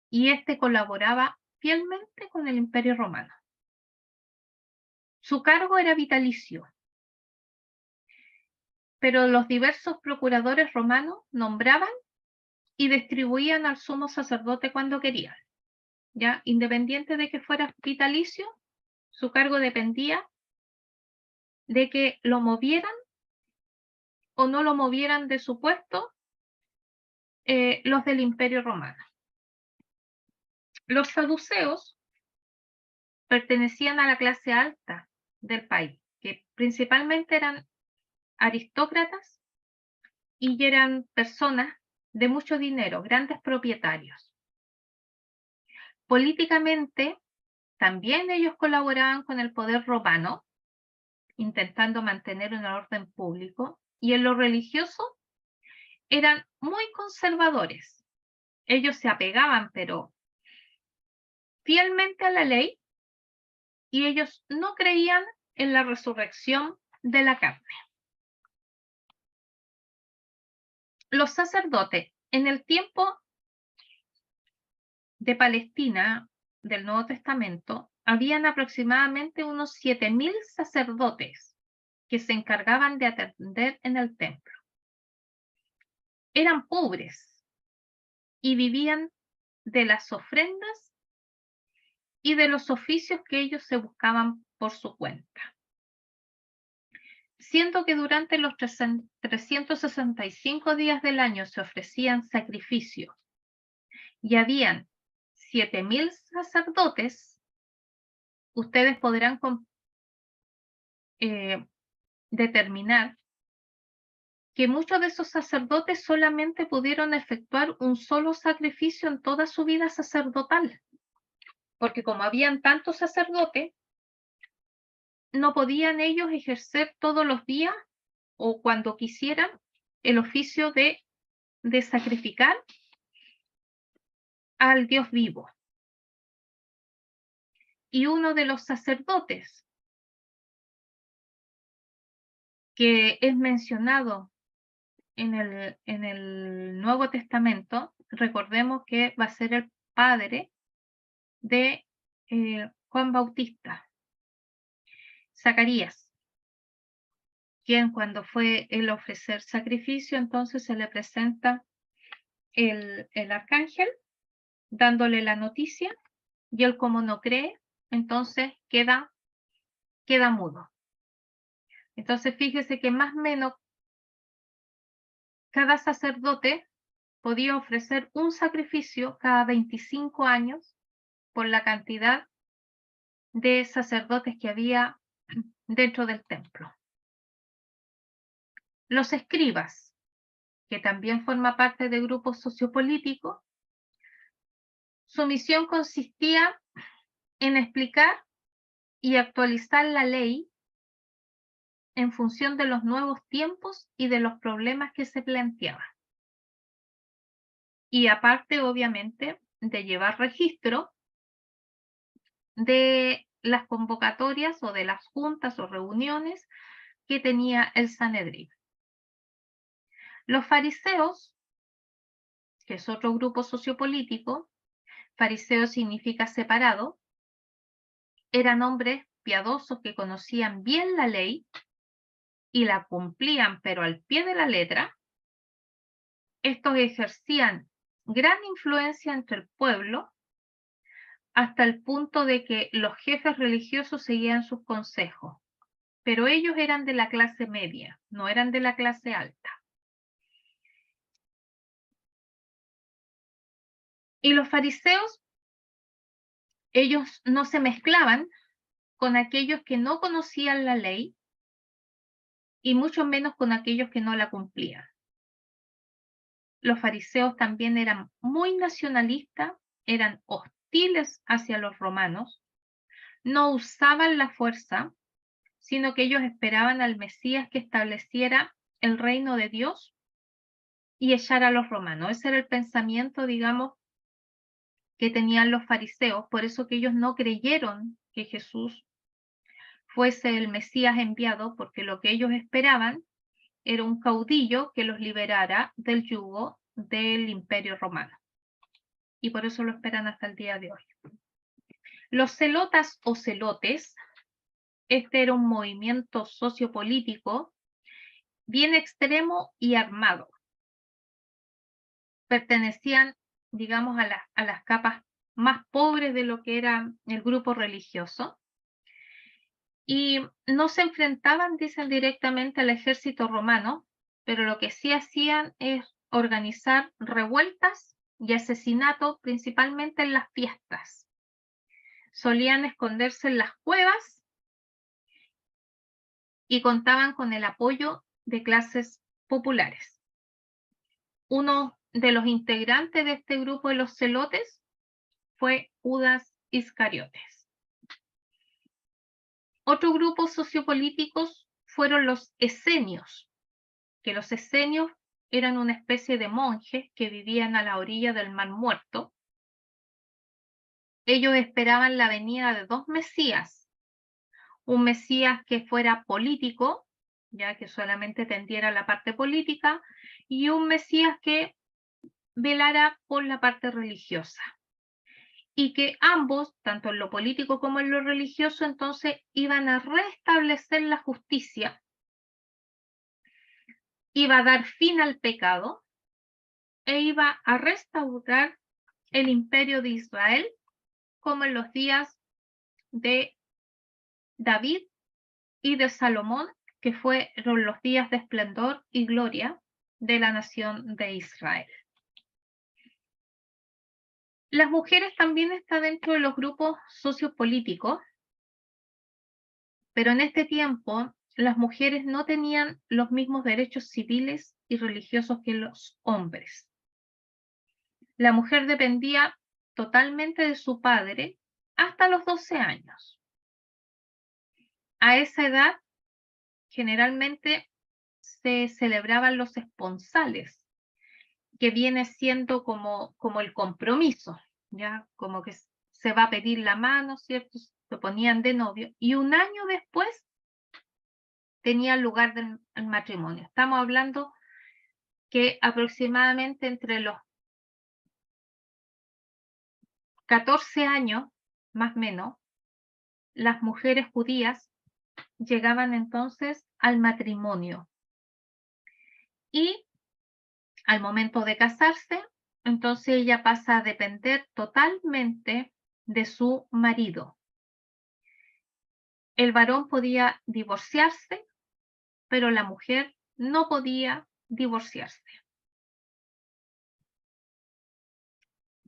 y este colaboraba fielmente con el Imperio Romano. Su cargo era vitalicio, pero los diversos procuradores romanos nombraban y distribuían al sumo sacerdote cuando querían. ¿Ya? Independiente de que fuera vitalicio, su cargo dependía de que lo movieran o no lo movieran de su puesto los del Imperio Romano. Los saduceos pertenecían a la clase alta del país, que principalmente eran aristócratas y eran personas de mucho dinero, grandes propietarios. Políticamente, también ellos colaboraban con el poder romano, intentando mantener un orden público, y en lo religioso eran muy conservadores. Ellos se apegaban, pero fielmente a la ley, y ellos no creían en la resurrección de la carne. Los sacerdotes, en el tiempo de Palestina del Nuevo Testamento, habían aproximadamente unos 7.000 sacerdotes que se encargaban de atender en el templo. Eran pobres y vivían de las ofrendas y de los oficios que ellos se buscaban por su cuenta. Siendo que durante los 365 días del año se ofrecían sacrificios y habían 7.000 sacerdotes, ustedes podrán determinar que muchos de esos sacerdotes solamente pudieron efectuar un solo sacrificio en toda su vida sacerdotal, porque como habían tantos sacerdotes, no podían ellos ejercer todos los días o cuando quisieran el oficio de sacrificar al Dios vivo. Y uno de los sacerdotes que es mencionado en el Nuevo Testamento, recordemos que va a ser el padre de Juan Bautista, Zacarías, quien cuando fue el ofrecer sacrificio, entonces se le presenta el arcángel dándole la noticia, y él como no cree, entonces queda mudo. Entonces fíjese que más o menos cada sacerdote podía ofrecer un sacrificio cada 25 años por la cantidad de sacerdotes que había dentro del templo. Los escribas, que también forma parte de grupos sociopolíticos, su misión consistía en explicar y actualizar la ley en función de los nuevos tiempos y de los problemas que se planteaban. Y aparte, obviamente, de llevar registro de las convocatorias o de las juntas o reuniones que tenía el Sanedrín. Los fariseos, que es otro grupo sociopolítico, fariseo significa separado, eran hombres piadosos que conocían bien la ley y la cumplían, pero al pie de la letra. Estos ejercían gran influencia entre el pueblo hasta el punto de que los jefes religiosos seguían sus consejos, pero ellos eran de la clase media, no eran de la clase alta. Y los fariseos, ellos no se mezclaban con aquellos que no conocían la ley y mucho menos con aquellos que no la cumplían. Los fariseos también eran muy nacionalistas, eran hostiles hacia los romanos, no usaban la fuerza, sino que ellos esperaban al Mesías que estableciera el reino de Dios y echara a los romanos. Ese era el pensamiento, digamos, que tenían los fariseos, por eso que ellos no creyeron que Jesús fuese el Mesías enviado, porque lo que ellos esperaban era un caudillo que los liberara del yugo del Imperio Romano. Y por eso lo esperan hasta el día de hoy. Los celotas o celotes, este era un movimiento sociopolítico bien extremo y armado. Pertenecían, digamos, a las capas más pobres de lo que era el grupo religioso. Y no se enfrentaban, dicen, directamente al ejército romano, pero lo que sí hacían es organizar revueltas y asesinatos, principalmente en las fiestas. Solían esconderse en las cuevas y contaban con el apoyo de clases populares. Uno de los integrantes de este grupo de los celotes fue Judas Iscariotes. Otro grupo sociopolíticos fueron los esenios, que los esenios eran una especie de monjes que vivían a la orilla del Mar Muerto. Ellos esperaban la venida de dos mesías, un mesías que fuera político, ya que solamente tendiera a la parte política, y un mesías que velara por la parte religiosa. Y que ambos, tanto en lo político como en lo religioso, entonces iban a restablecer la justicia, iba a dar fin al pecado e iba a restaurar el imperio de Israel como en los días de David y de Salomón, que fueron los días de esplendor y gloria de la nación de Israel. Las mujeres también están dentro de los grupos sociopolíticos, pero en este tiempo las mujeres no tenían los mismos derechos civiles y religiosos que los hombres. La mujer dependía totalmente de su padre hasta los 12 años. A esa edad, generalmente se celebraban los esponsales, que viene siendo como el compromiso, ¿ya? Como que se va a pedir la mano, ¿cierto? Se ponían de novio, y un año después tenía lugar el matrimonio. Estamos hablando que aproximadamente entre los 14 años, más o menos, las mujeres judías llegaban entonces al matrimonio. Y al momento de casarse, entonces ella pasa a depender totalmente de su marido. El varón podía divorciarse, pero la mujer no podía divorciarse.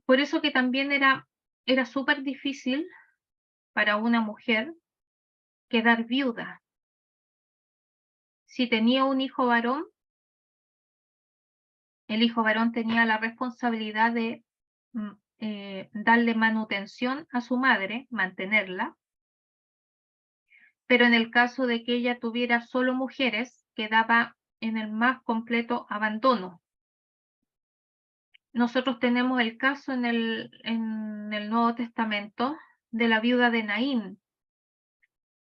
Por eso que también era súper difícil para una mujer quedar viuda. Si tenía un hijo varón, el hijo varón tenía la responsabilidad de darle manutención a su madre, mantenerla, pero en el caso de que ella tuviera solo mujeres, quedaba en el más completo abandono. Nosotros tenemos el caso en el Nuevo Testamento de la viuda de Naín.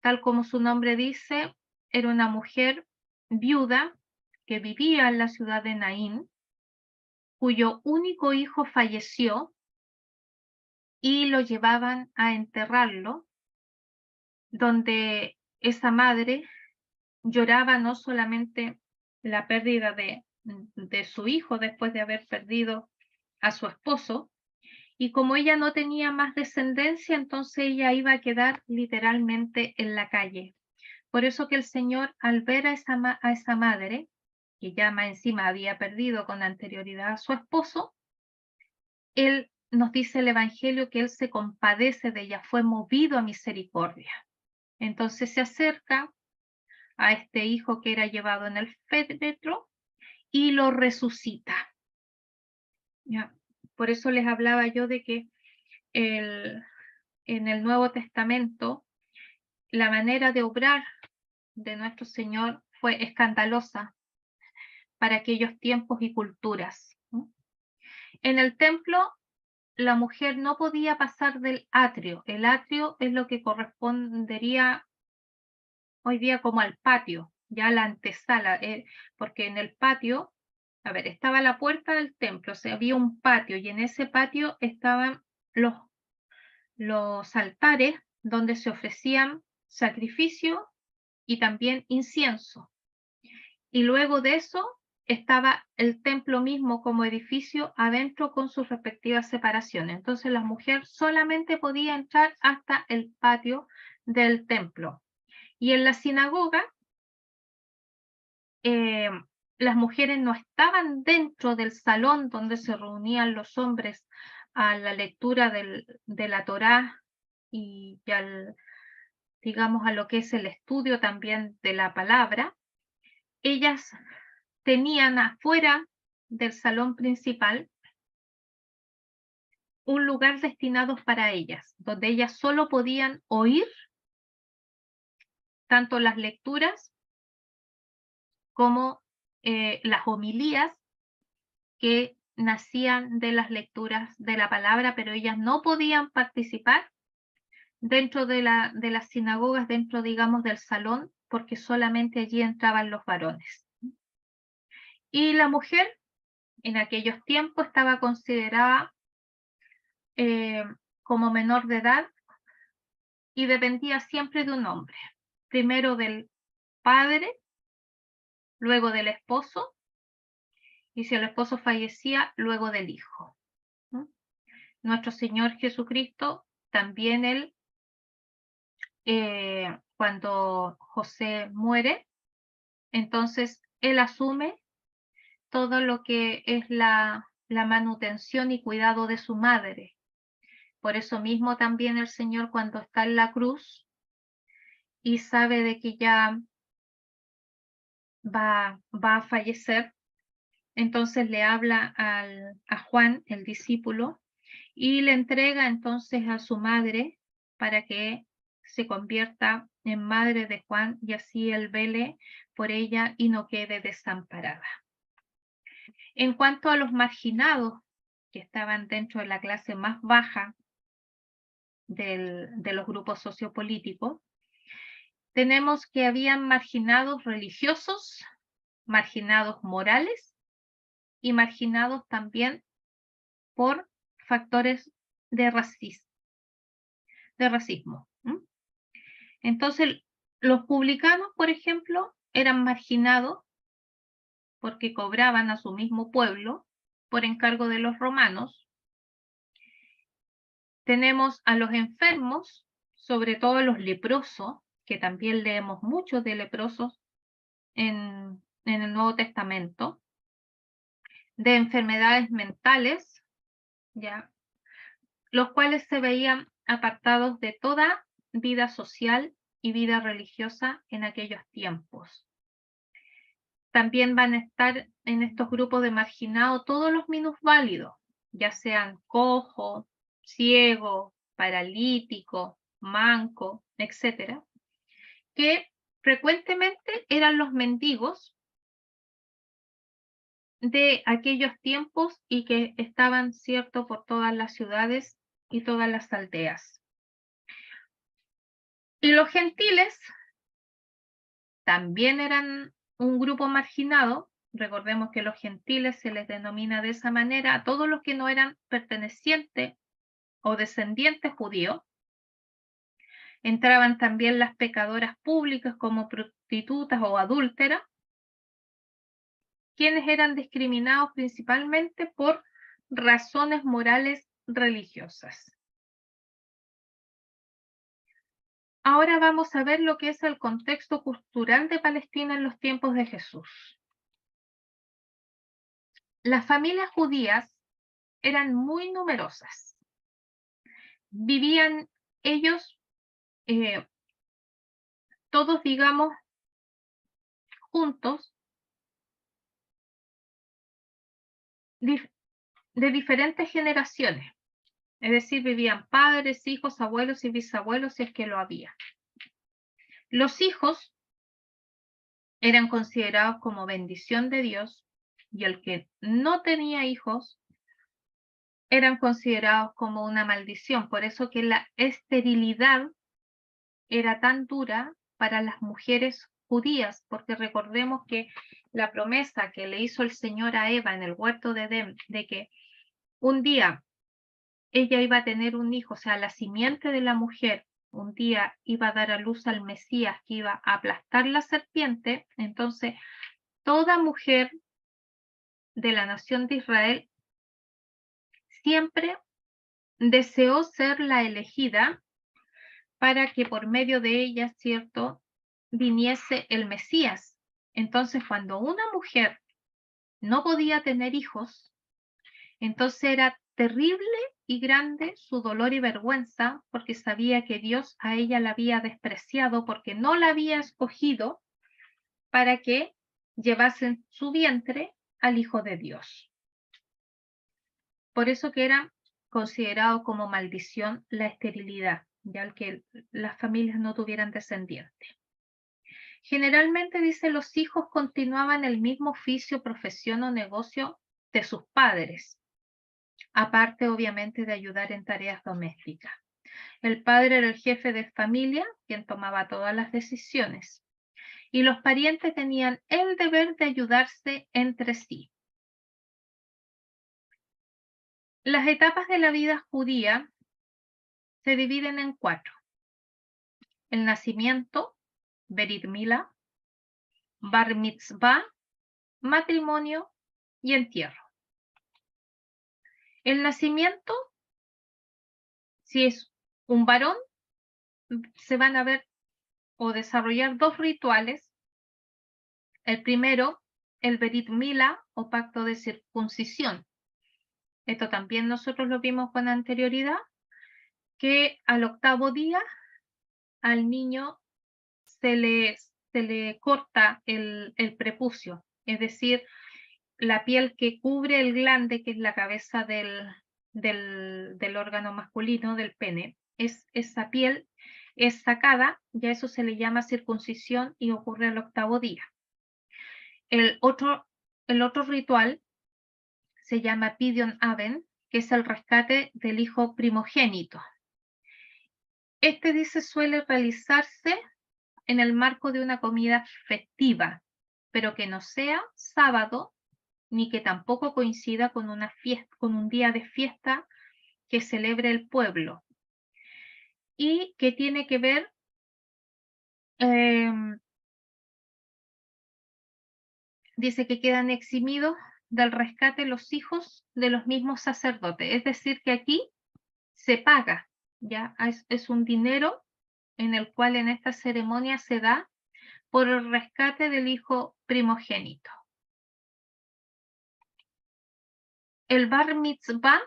Tal como su nombre dice, era una mujer viuda que vivía en la ciudad de Naín, cuyo único hijo falleció y lo llevaban a enterrarlo, donde esa madre lloraba no solamente la pérdida de su hijo después de haber perdido a su esposo, y como ella no tenía más descendencia, entonces ella iba a quedar literalmente en la calle. Por eso que el Señor, al ver a esa madre, que ya más encima había perdido con anterioridad a su esposo, Él nos dice el Evangelio que Él se compadece de ella, fue movido a misericordia. Entonces se acerca a este hijo que era llevado en el féretro y lo resucita. ¿Ya? Por eso les hablaba yo de que en el Nuevo Testamento la manera de obrar de nuestro Señor fue escandalosa para aquellos tiempos y culturas. En el templo la mujer no podía pasar del atrio. El atrio es lo que correspondería hoy día como al patio, ya la antesala, porque en el patio, a ver, estaba la puerta del templo, o sea, había un patio y en ese patio estaban los, los altares donde se ofrecían sacrificio y también incienso. Y luego de eso estaba el templo mismo como edificio adentro con sus respectivas separaciones. Entonces la mujer solamente podía entrar hasta el patio del templo. Y en la sinagoga, eh, las mujeres no estaban dentro del salón donde se reunían los hombres a la lectura de la Torá y al, digamos, a lo que es el estudio también de la palabra. Ellas tenían afuera del salón principal un lugar destinado para ellas, donde ellas solo podían oír tanto las lecturas como las homilías que nacían de las lecturas de la palabra, pero ellas no podían participar dentro de las sinagogas, dentro, digamos, del salón, porque solamente allí entraban los varones. Y la mujer en aquellos tiempos estaba considerada como menor de edad y dependía siempre de un hombre, primero del padre, luego del esposo, y si el esposo fallecía, luego del hijo. Nuestro Señor Jesucristo, también él, cuando José muere, entonces él asume todo lo que es la manutención y cuidado de su madre. Por eso mismo también el Señor, cuando está en la cruz y sabe de que ya va a fallecer, entonces le habla a Juan, el discípulo, y le entrega entonces a su madre para que se convierta en madre de Juan y así él vele por ella y no quede desamparada. En cuanto a los marginados que estaban dentro de la clase más baja de los grupos sociopolíticos, tenemos que habían marginados religiosos, marginados morales y marginados también por factores de racismo. Entonces, los publicanos, por ejemplo, eran marginados porque cobraban a su mismo pueblo por encargo de los romanos. Tenemos a los enfermos, sobre todo los leprosos, que también leemos mucho de leprosos en el Nuevo Testamento, de enfermedades mentales, ya, los cuales se veían apartados de toda vida social y vida religiosa en aquellos tiempos. También van a estar en estos grupos de marginados todos los minusválidos, ya sean cojo, ciego, paralítico, manco, etcétera, que frecuentemente eran los mendigos de aquellos tiempos y que estaban, cierto, por todas las ciudades y todas las aldeas. Y los gentiles también eran un grupo marginado, Recordemos que los gentiles se les denomina de esa manera a todos los que no eran pertenecientes o descendientes judíos. Entraban también las pecadoras públicas como prostitutas o adúlteras, quienes eran discriminados principalmente por razones morales religiosas. Ahora vamos a ver lo que es el contexto cultural de Palestina en los tiempos de Jesús. Las familias judías eran muy numerosas. Vivían ellos todos, digamos, juntos, de diferentes generaciones. Es decir, vivían padres, hijos, abuelos y bisabuelos, si es que lo había. Los hijos eran considerados como bendición de Dios, y el que no tenía hijos eran considerados como una maldición. Por eso que la esterilidad era tan dura para las mujeres judías, porque recordemos que la promesa que le hizo el Señor a Eva en el huerto de Edén, de que un día ella iba a tener un hijo, o sea, la simiente de la mujer, un día iba a dar a luz al Mesías que iba a aplastar la serpiente. Entonces toda mujer de la nación de Israel siempre deseó ser la elegida para que por medio de ella, ¿cierto?, viniese el Mesías. Entonces, cuando una mujer no podía tener hijos, entonces era terrible y grande su dolor y vergüenza, porque sabía que Dios a ella la había despreciado, porque no la había escogido para que llevase en su vientre al Hijo de Dios. Por eso que era considerado como maldición la esterilidad, ya que las familias no tuvieran descendientes. Generalmente, dice, los hijos continuaban el mismo oficio, profesión o negocio de sus padres, aparte obviamente de ayudar en tareas domésticas. El padre era el jefe de familia, quien tomaba todas las decisiones, y los parientes tenían el deber de ayudarse entre sí. Las etapas de la vida judía se dividen en 4: el nacimiento, Berit Milá, Bar Mitzvah, matrimonio y entierro. El nacimiento, si es un varón, se van a ver o desarrollar 2 rituales. El primero, el Berit Milá o pacto de circuncisión. Esto también nosotros lo vimos con anterioridad, que al 8º día al niño se le corta el prepucio, es decir, la piel que cubre el glande, que es la cabeza del órgano masculino, del pene. Esa piel es sacada, ya eso se le llama circuncisión y ocurre al 8º día. El otro ritual se llama Pidyon Aben, que es el rescate del hijo primogénito. Este, dice, suele realizarse en el marco de una comida festiva, pero que no sea sábado ni que tampoco coincida con una fiesta, con un día de fiesta que celebre el pueblo, y que tiene que ver dice que quedan eximidos del rescate los hijos de los mismos sacerdotes, es decir, que aquí se paga, ya es un dinero en el cual en esta ceremonia se da por el rescate del hijo primogénito. El Bar Mitzvah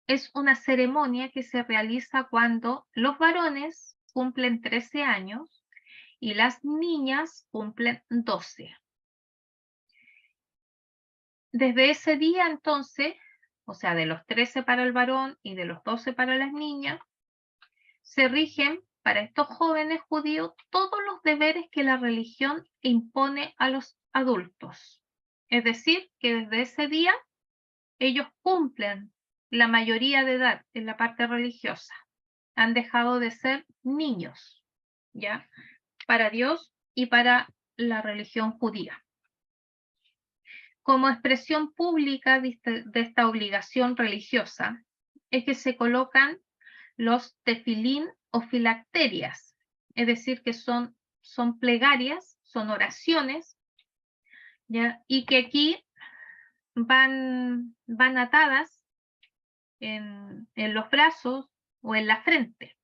es una ceremonia que se realiza cuando los varones cumplen 13 años y las niñas cumplen 12. Desde ese día, entonces, o sea, de los 13 para el varón y de los 12 para las niñas, se rigen para estos jóvenes judíos todos los deberes que la religión impone a los adultos. Es decir, que desde ese día ellos cumplen la mayoría de edad en la parte religiosa. Han dejado de ser niños, ¿ya? Para Dios y para la religión judía. como expresión pública de esta obligación religiosa, es que se colocan los tefilín o filacterias, es decir, que son plegarias, son oraciones, ¿ya? Y que aquí van atadas en los brazos o en la frente.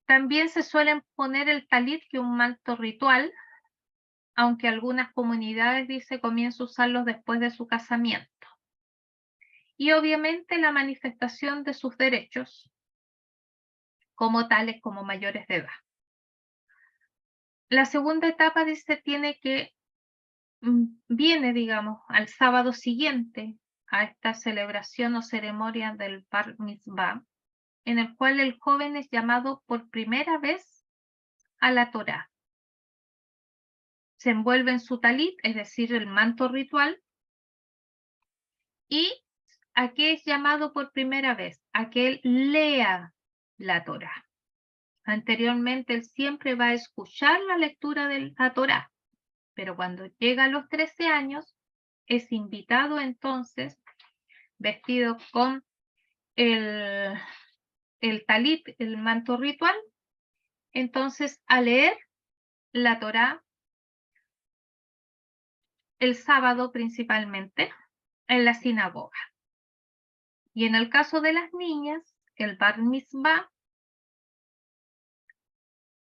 También se suelen poner el talit, que es un manto ritual, aunque algunas comunidades, dice, comienzan a usarlos después de su casamiento. Y obviamente la manifestación de sus derechos como tales, como mayores de edad. La segunda etapa, dice, viene, digamos, al sábado siguiente a esta celebración o ceremonia del Bar Mitzvah, en el cual el joven es llamado por primera vez a la Torá. Se envuelve en su talit, es decir, el manto ritual, y ¿a qué es llamado por primera vez? A que él lea la Torá. Anteriormente él siempre va a escuchar la lectura de la Torá, pero cuando llega a los 13 años es invitado entonces, vestido con el talit, el manto ritual, entonces a leer la Torá el sábado principalmente en la sinagoga. Y en el caso de las niñas, el Bar Mitzvah,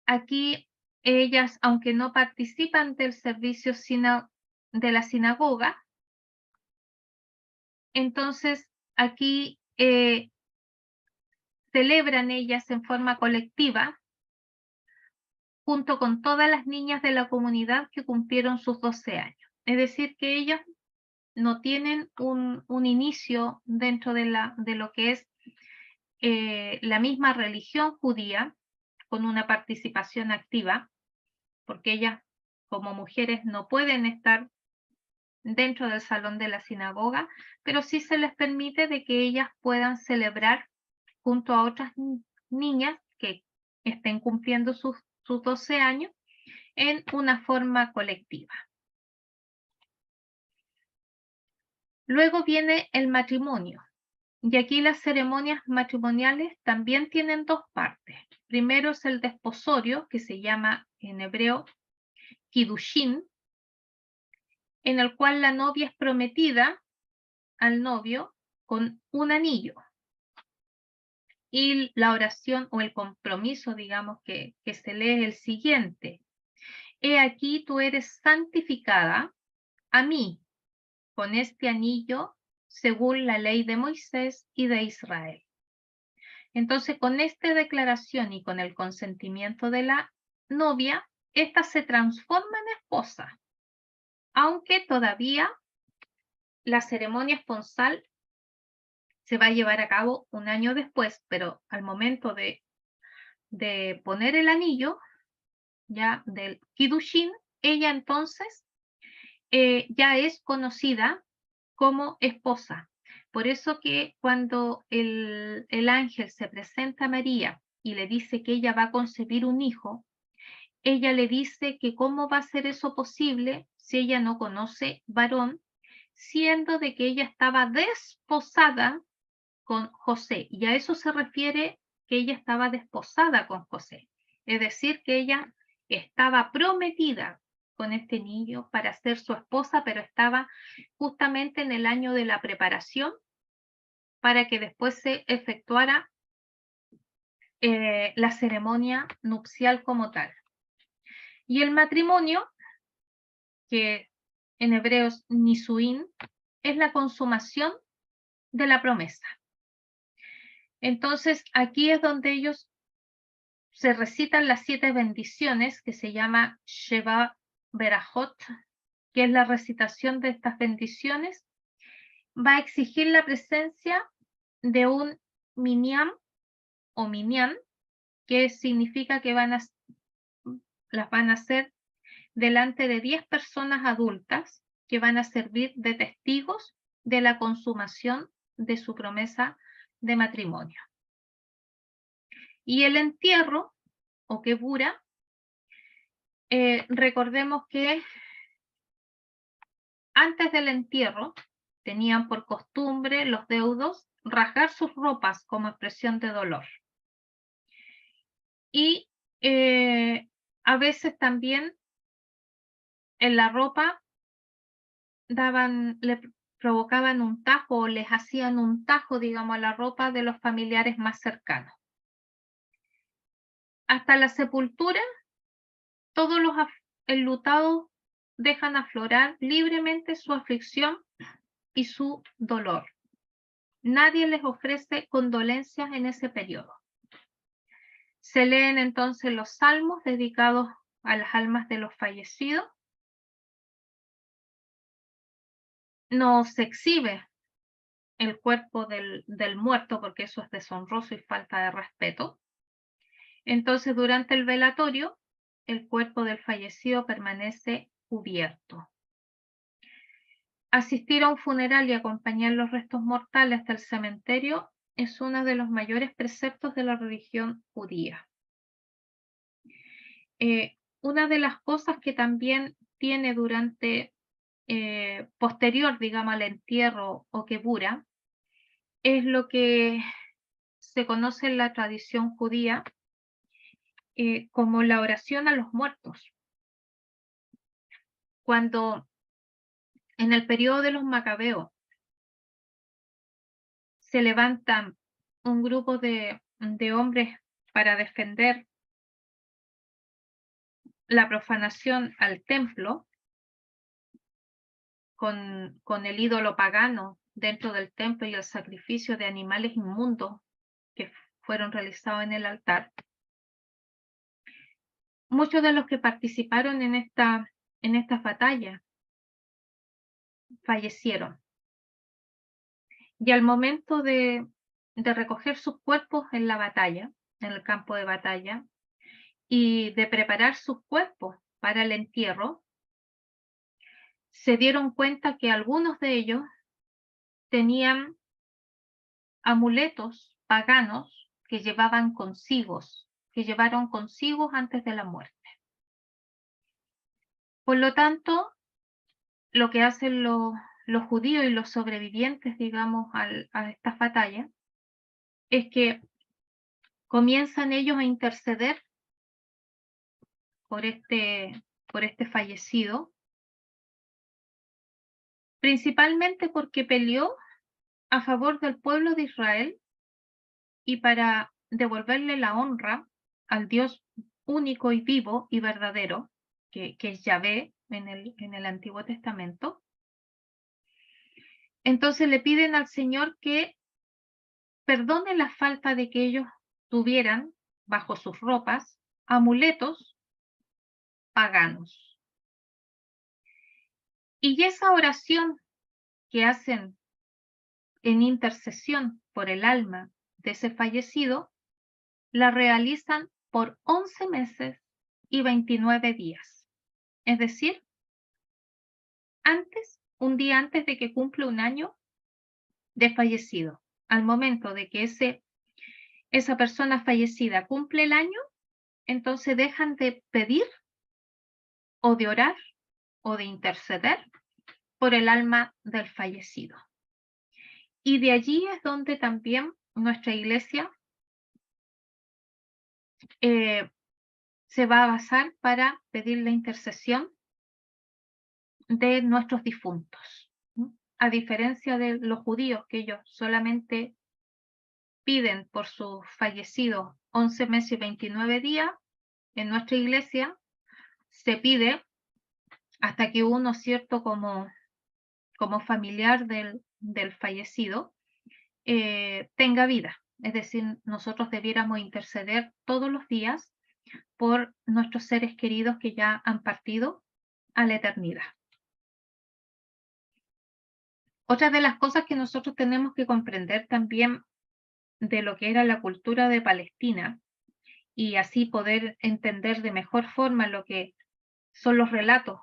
aquí ellas, aunque no participan del servicio de la sinagoga, entonces aquí celebran ellas en forma colectiva junto con todas las niñas de la comunidad que cumplieron sus 12 años. Es decir, que ellas no tienen un inicio dentro de lo que es la misma religión judía, con una participación activa, porque ellas como mujeres no pueden estar dentro del salón de la sinagoga, pero sí se les permite de que ellas puedan celebrar junto a otras niñas que estén cumpliendo sus 12 años en una forma colectiva. Luego viene el matrimonio, y aquí las ceremonias matrimoniales también tienen dos partes. Primero es el desposorio, que se llama en hebreo Kiddushin, en el cual la novia es prometida al novio con un anillo. Y la oración o el compromiso, digamos, que se lee es el siguiente: he aquí tú eres santificada a mí con este anillo según la ley de Moisés y de Israel. Entonces, con esta declaración y con el consentimiento de la novia, ésta se transforma en esposa, aunque todavía la ceremonia esponsal se va a llevar a cabo un año después, pero al momento de poner el anillo, ya del Kiddushin, ella entonces ya es conocida como esposa. Por eso que cuando el ángel se presenta a María y le dice que ella va a concebir un hijo, ella le dice que cómo va a ser eso posible si ella no conoce varón, siendo de que ella estaba desposada con José. Y a eso se refiere que ella estaba desposada con José. Es decir, que ella estaba prometida con este niño para ser su esposa, pero estaba justamente en el año de la preparación para que después se efectuara la ceremonia nupcial como tal. Y el matrimonio, que en hebreo es nisuín, es la consumación de la promesa. Entonces, aquí es donde ellos se recitan las 7 bendiciones, que se llama Sheva Berajot, que es la recitación de estas bendiciones. Va a exigir la presencia de un minyan o minyan, que significa que las van a hacer delante de 10 personas adultas que van a servir de testigos de la consumación de su promesa de matrimonio. Y el entierro, o quebura, recordemos que Antes del entierro, tenían por costumbre los deudos rasgar sus ropas como expresión de dolor. Y a veces también en la ropa le provocaban un tajo o les hacían un tajo, digamos, a la ropa de los familiares más cercanos. Hasta la sepultura, todos los enlutados dejan aflorar libremente su aflicción y su dolor. Nadie les ofrece condolencias en ese periodo. Se leen entonces los salmos dedicados a las almas de los fallecidos. No se exhibe el cuerpo del muerto porque eso es deshonroso y falta de respeto. Entonces, durante el velatorio, el cuerpo del fallecido permanece cubierto. Asistir a un funeral y acompañar los restos mortales hasta el cementerio es uno de los mayores preceptos de la religión judía. Una de las cosas que también tiene posterior, digamos, al entierro o quebura, es lo que se conoce en la tradición judía como la oración a los muertos. Cuando en el periodo de los macabeos se levantan un grupo de hombres para defender la profanación al templo con el ídolo pagano dentro del templo y el sacrificio de animales inmundos que fueron realizados en el altar. Muchos de los que participaron en estas batallas fallecieron. Y al momento de recoger sus cuerpos en la batalla, en el campo de batalla, y de preparar sus cuerpos para el entierro, se dieron cuenta que algunos de ellos tenían amuletos paganos que llevaron consigo antes de la muerte. Por lo tanto, lo que hacen los judíos y los sobrevivientes, digamos, a estas batallas, es que comienzan ellos a interceder por este fallecido, principalmente porque peleó a favor del pueblo de Israel y para devolverle la honra al Dios único y vivo y verdadero, que es Yahvé en el Antiguo Testamento. Entonces le piden al Señor que perdone la falta de que ellos tuvieran bajo sus ropas amuletos paganos. Y esa oración que hacen en intercesión por el alma de ese fallecido, la realizan por 11 meses y 29 días. Es decir, un día antes de que cumpla un año de fallecido. Al momento de que esa persona fallecida cumple el año, entonces dejan de pedir o de orar o de interceder por el alma del fallecido. Y de allí es donde también nuestra iglesia se va a basar para pedir la intercesión de nuestros difuntos. A diferencia de los judíos, que ellos solamente piden por sus fallecidos 11 meses y 29 días, en nuestra iglesia se pide hasta que uno, cierto, como familiar del fallecido, tenga vida. Es decir, nosotros debiéramos interceder todos los días por nuestros seres queridos que ya han partido a la eternidad. Otra de las cosas que nosotros tenemos que comprender también de lo que era la cultura de Palestina y así poder entender de mejor forma lo que son los relatos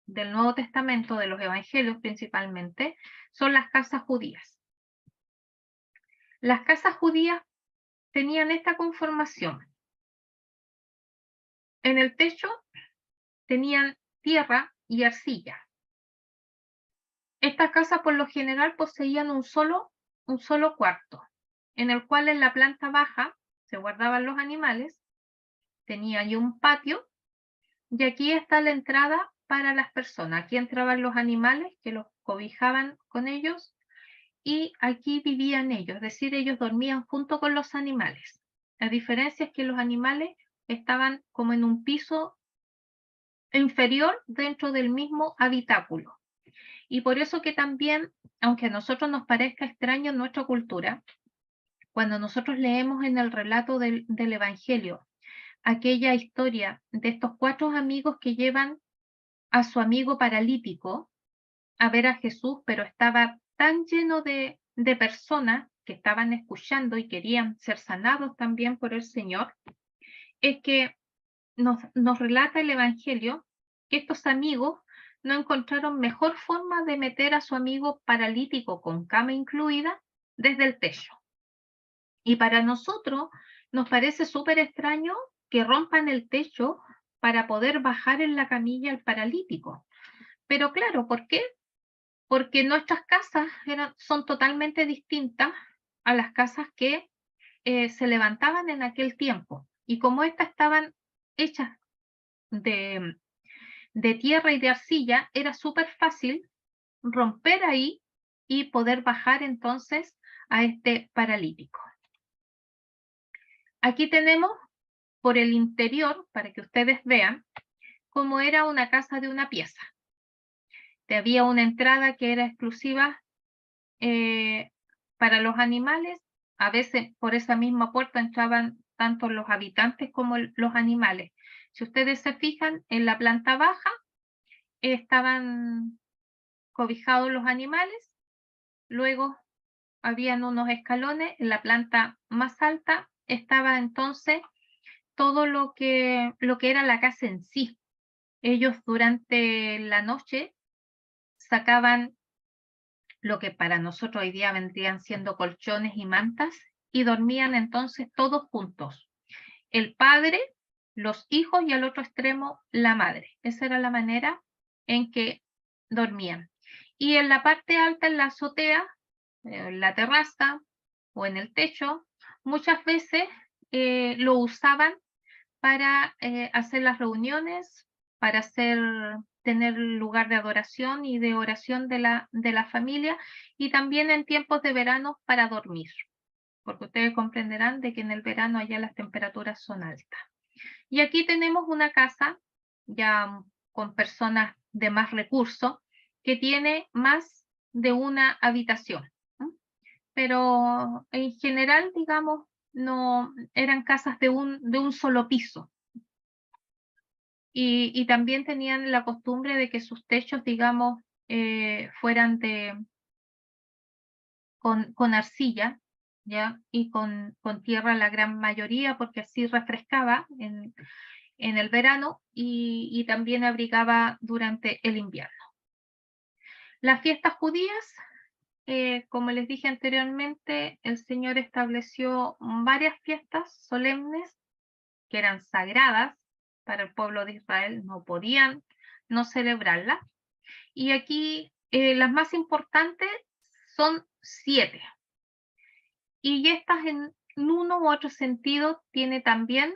del Nuevo Testamento, de los evangelios principalmente, son las casas judías. Las casas judías tenían esta conformación. En el techo tenían tierra y arcilla. Estas casas por lo general poseían un solo cuarto, en el cual en la planta baja se guardaban los animales, tenía ahí un patio y aquí está la entrada para las personas. Aquí entraban los animales que los cobijaban con ellos y aquí vivían ellos, es decir, ellos dormían junto con los animales. La diferencia es que los animales estaban como en un piso inferior dentro del mismo habitáculo. Y por eso que también, aunque a nosotros nos parezca extraño en nuestra cultura, cuando nosotros leemos en el relato del Evangelio aquella historia de estos 4 amigos que llevan a su amigo paralítico a ver a Jesús, pero estaba tan lleno de personas que estaban escuchando y querían ser sanados también por el Señor, es que nos relata el Evangelio que estos amigos no encontraron mejor forma de meter a su amigo paralítico con cama incluida desde el techo. Y para nosotros nos parece súper extraño que rompan el techo para poder bajar en la camilla al paralítico. Pero claro, ¿por qué? Porque nuestras casas son totalmente distintas a las casas que se levantaban en aquel tiempo. Y como estas estaban hechas de, de tierra y de arcilla, era súper fácil romper ahí y poder bajar entonces a este paralítico. Aquí tenemos por el interior, para que ustedes vean, cómo era una casa de una pieza. Había una entrada que era exclusiva eh, para los animales. A veces por esa misma puerta entraban tanto los habitantes como los animales. Si ustedes se fijan, en la planta baja estaban cobijados los animales, luego habían unos escalones, en la planta más alta estaba entonces todo lo que era la casa en sí. Ellos durante la noche sacaban lo que para nosotros hoy día vendrían siendo colchones y mantas y dormían entonces todos juntos. El padre, los hijos y al otro extremo la madre. Esa era la manera en que dormían. Y en la parte alta, en la azotea, en la terraza o en el techo, muchas veces lo usaban para hacer las reuniones, para tener lugar de adoración y de oración de la familia y también en tiempos de verano para dormir, porque ustedes comprenderán de que en el verano allá las temperaturas son altas. Y aquí tenemos una casa ya con personas de más recursos que tiene más de una habitación, ¿no? Pero en general, digamos, no eran casas de un solo piso. Y también tenían la costumbre de que sus techos, digamos, fueran con arcilla, ¿ya? Y con tierra la gran mayoría, porque así refrescaba en el verano y también abrigaba durante el invierno. Las fiestas judías, como les dije anteriormente, el Señor estableció varias fiestas solemnes que eran sagradas para el pueblo de Israel, no podían no celebrarlas. Y aquí las más importantes son 7. Y estas en uno u otro sentido tiene también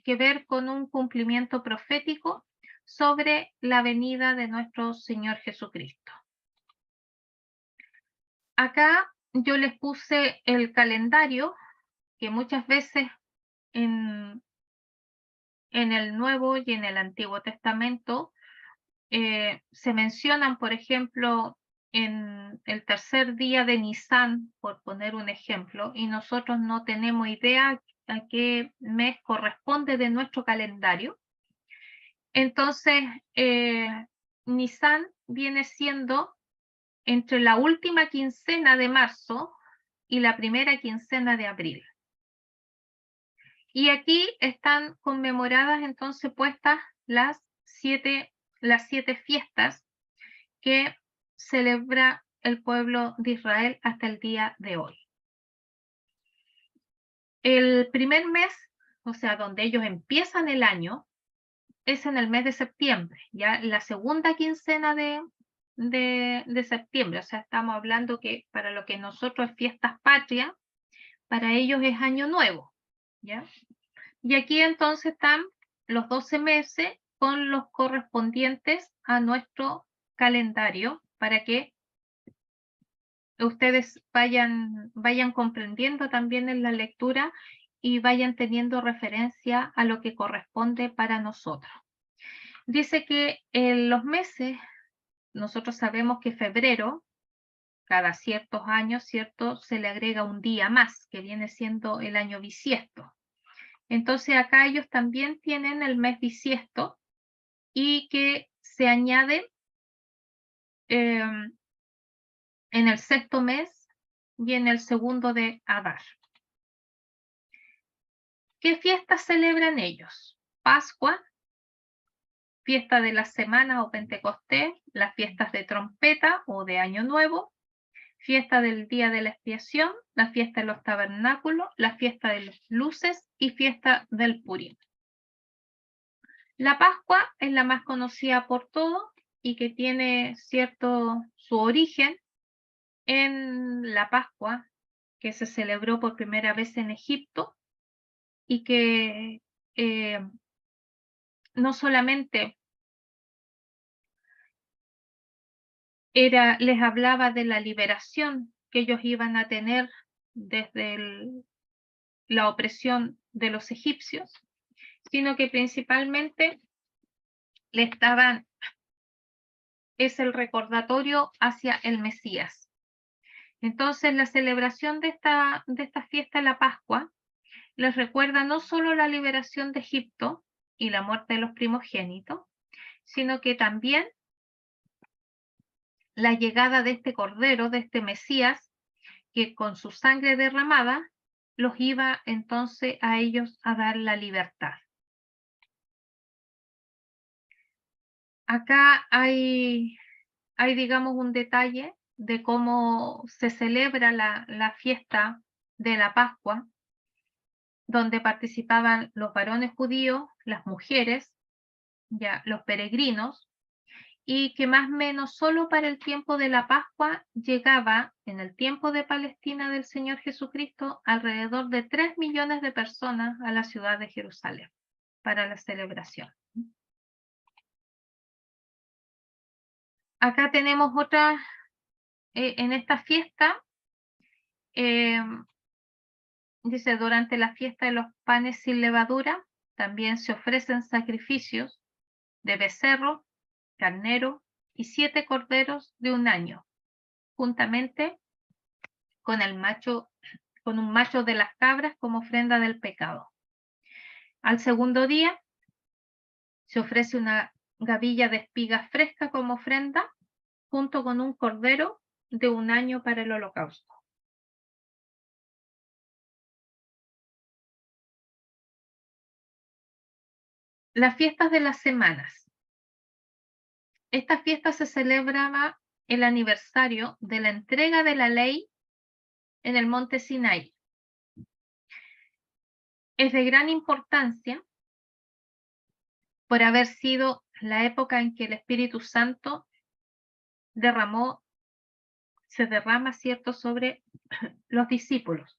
que ver con un cumplimiento profético sobre la venida de nuestro Señor Jesucristo. Acá yo les puse el calendario que muchas veces en, en el Nuevo y en el Antiguo Testamento se mencionan, por ejemplo, en el tercer día de Nisan, por poner un ejemplo, y nosotros no tenemos idea a qué mes corresponde de nuestro calendario. Entonces, Nisan viene siendo entre la última quincena de marzo y la primera quincena de abril. Y aquí están conmemoradas entonces puestas las siete fiestas que celebra el pueblo de Israel hasta el día de hoy. El primer mes, o sea, donde ellos empiezan el año, es en el mes de septiembre, ya la segunda quincena de septiembre. O sea, estamos hablando que para lo que nosotros es fiestas patrias, para ellos es año nuevo, ¿ya? Y aquí entonces están los 12 meses con los correspondientes a nuestro calendario para que ustedes vayan comprendiendo también en la lectura y vayan teniendo referencia a lo que corresponde para nosotros. Dice que en los meses, nosotros sabemos que febrero, cada ciertos años, ¿cierto? Se le agrega un día más, que viene siendo el año bisiesto. Entonces acá ellos también tienen el mes bisiesto y que se añade en el sexto mes y en el segundo de Adar. ¿Qué fiestas celebran ellos? Pascua, fiesta de las semanas o Pentecostés, las fiestas de trompeta o de Año Nuevo, fiesta del día de la expiación, la fiesta de los tabernáculos, la fiesta de las luces y fiesta del Purim. La Pascua es la más conocida por todos y que tiene su origen en la Pascua que se celebró por primera vez en Egipto y que no solamente les hablaba de la liberación que ellos iban a tener desde la opresión de los egipcios, sino que principalmente es el recordatorio hacia el Mesías. Entonces, la celebración de esta fiesta de la Pascua les recuerda no solo la liberación de Egipto y la muerte de los primogénitos, sino que también la llegada de este Cordero, de este Mesías, que con su sangre derramada los iba entonces a ellos a dar la libertad. Acá hay digamos, un detalle de cómo se celebra la fiesta de la Pascua, donde participaban los varones judíos, las mujeres, ya los peregrinos, y que más o menos solo para el tiempo de la Pascua llegaba, en el tiempo de Palestina del Señor Jesucristo, alrededor de 3 millones de personas a la ciudad de Jerusalén para la celebración. Acá tenemos otra, en esta fiesta, dice, durante la fiesta de los panes sin levadura, también se ofrecen sacrificios de becerro, carnero y 7 corderos de un año, juntamente con un macho de las cabras como ofrenda del pecado. Al segundo día se ofrece una gavilla de espigas fresca como ofrenda, junto con un cordero de un año para el holocausto. Las fiestas de las semanas. Esta fiesta se celebraba el aniversario de la entrega de la ley en el monte Sinaí. Es de gran importancia por haber sido la época en que el Espíritu Santo se derrama, ¿cierto?, sobre los discípulos.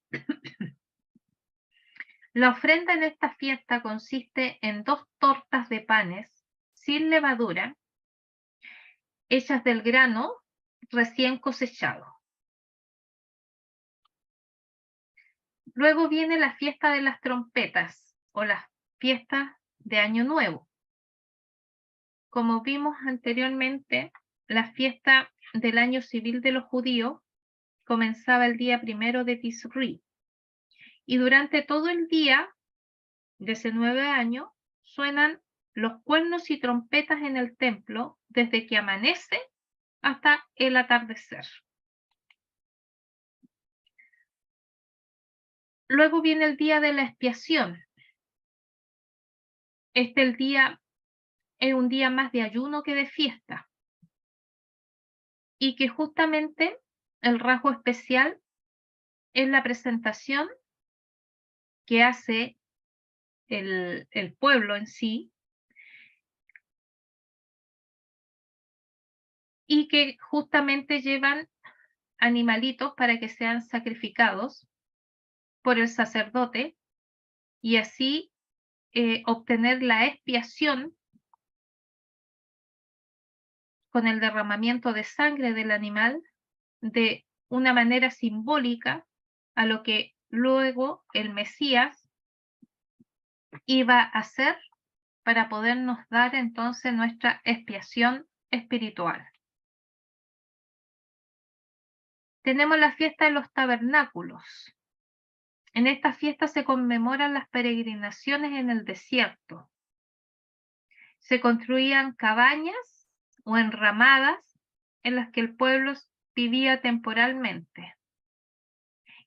La ofrenda en esta fiesta consiste en 2 tortas de panes sin levadura, hechas del grano recién cosechado. Luego viene la fiesta de las trompetas o las fiestas de Año Nuevo. Como vimos anteriormente, la fiesta del año civil de los judíos comenzaba el día 1 de Tisri y durante todo el día de ese 9 año suenan los cuernos y trompetas en el templo desde que amanece hasta el atardecer. Luego viene el día de la expiación. Es un día más de ayuno que de fiesta. Y que justamente el rasgo especial es la presentación que hace el pueblo en sí y que justamente llevan animalitos para que sean sacrificados por el sacerdote y así obtener la expiación con el derramamiento de sangre del animal de una manera simbólica a lo que luego el Mesías iba a hacer para podernos dar entonces nuestra expiación espiritual. Tenemos la fiesta de los tabernáculos. En esta fiesta se conmemoran las peregrinaciones en el desierto. Se construían cabañas o enramadas en las que el pueblo vivía temporalmente.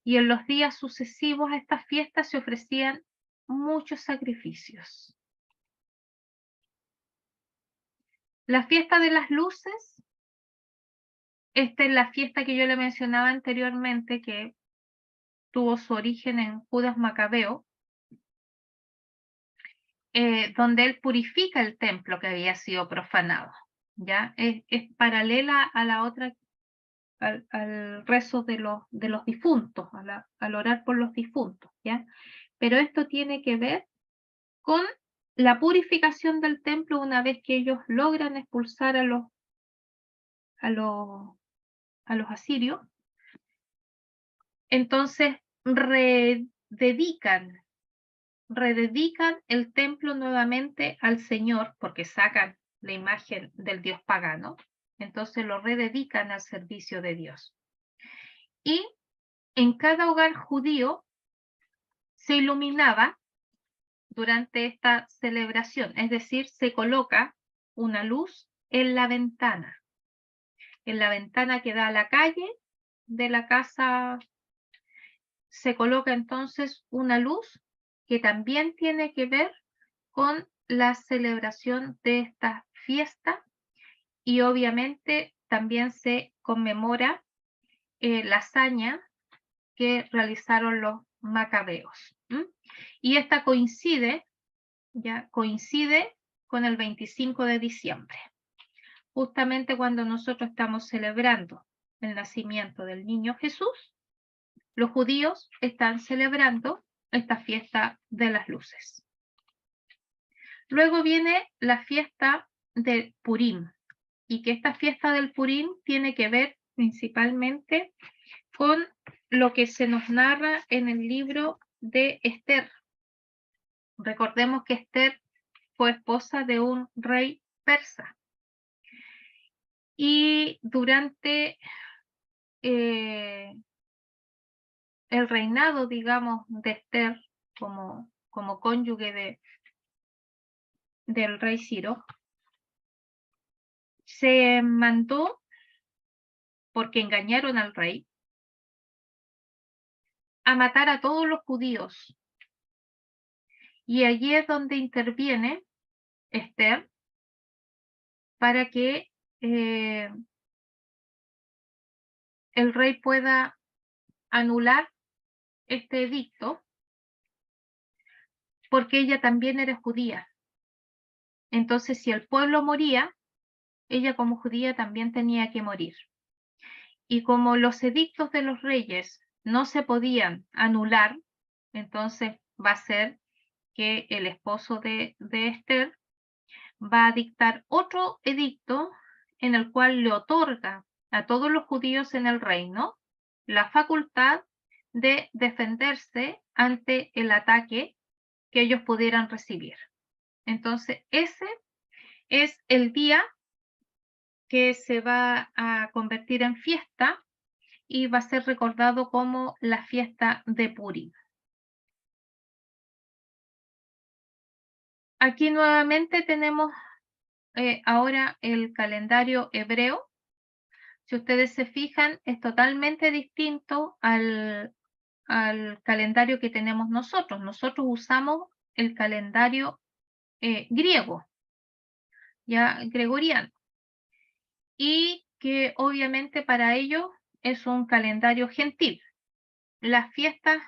Y en los días sucesivos a estas fiestas se ofrecían muchos sacrificios. La fiesta de las luces, esta es la fiesta que yo le mencionaba anteriormente, que tuvo su origen en Judas Macabeo, donde él purifica el templo que había sido profanado. ¿Ya? Es paralela a la otra, al rezo de los difuntos, al orar por los difuntos. ¿Ya? Pero esto tiene que ver con la purificación del templo una vez que ellos logran expulsar a los asirios. Entonces rededican el templo nuevamente al Señor, porque sacan la imagen del dios pagano, entonces lo rededican al servicio de Dios. Y en cada hogar judío se iluminaba durante esta celebración, es decir, se coloca una luz en la ventana que da a la calle de la casa. Se coloca entonces una luz que también tiene que ver con la celebración de esta fiesta y obviamente también se conmemora la hazaña que realizaron los macabeos. Y esta coincide con el 25 de diciembre, justamente cuando nosotros estamos celebrando el nacimiento del niño Jesús. Los judíos están celebrando esta fiesta de las luces. Luego viene la fiesta del Purim, y que esta fiesta del Purim tiene que ver principalmente con lo que se nos narra en el libro de Esther. Recordemos que Esther fue esposa de un rey persa. Y durante el reinado, digamos, de Esther como cónyuge del rey Ciro, se mandó, porque engañaron al rey, a matar a todos los judíos. Y allí es donde interviene Esther para que el rey pueda anular este edicto, porque ella también era judía. Entonces, si el pueblo moría, ella como judía también tenía que morir. Y como los edictos de los reyes no se podían anular, entonces va a ser que el esposo de Esther va a dictar otro edicto en el cual le otorga a todos los judíos en el reino la facultad de defenderse ante el ataque que ellos pudieran recibir. Entonces, ese es el día que se va a convertir en fiesta y va a ser recordado como la fiesta de Purim. Aquí nuevamente tenemos ahora el calendario hebreo. Si ustedes se fijan, es totalmente distinto al calendario que tenemos nosotros. Nosotros usamos el calendario griego, ya gregoriano, y que obviamente para ellos es un calendario gentil. Las fiestas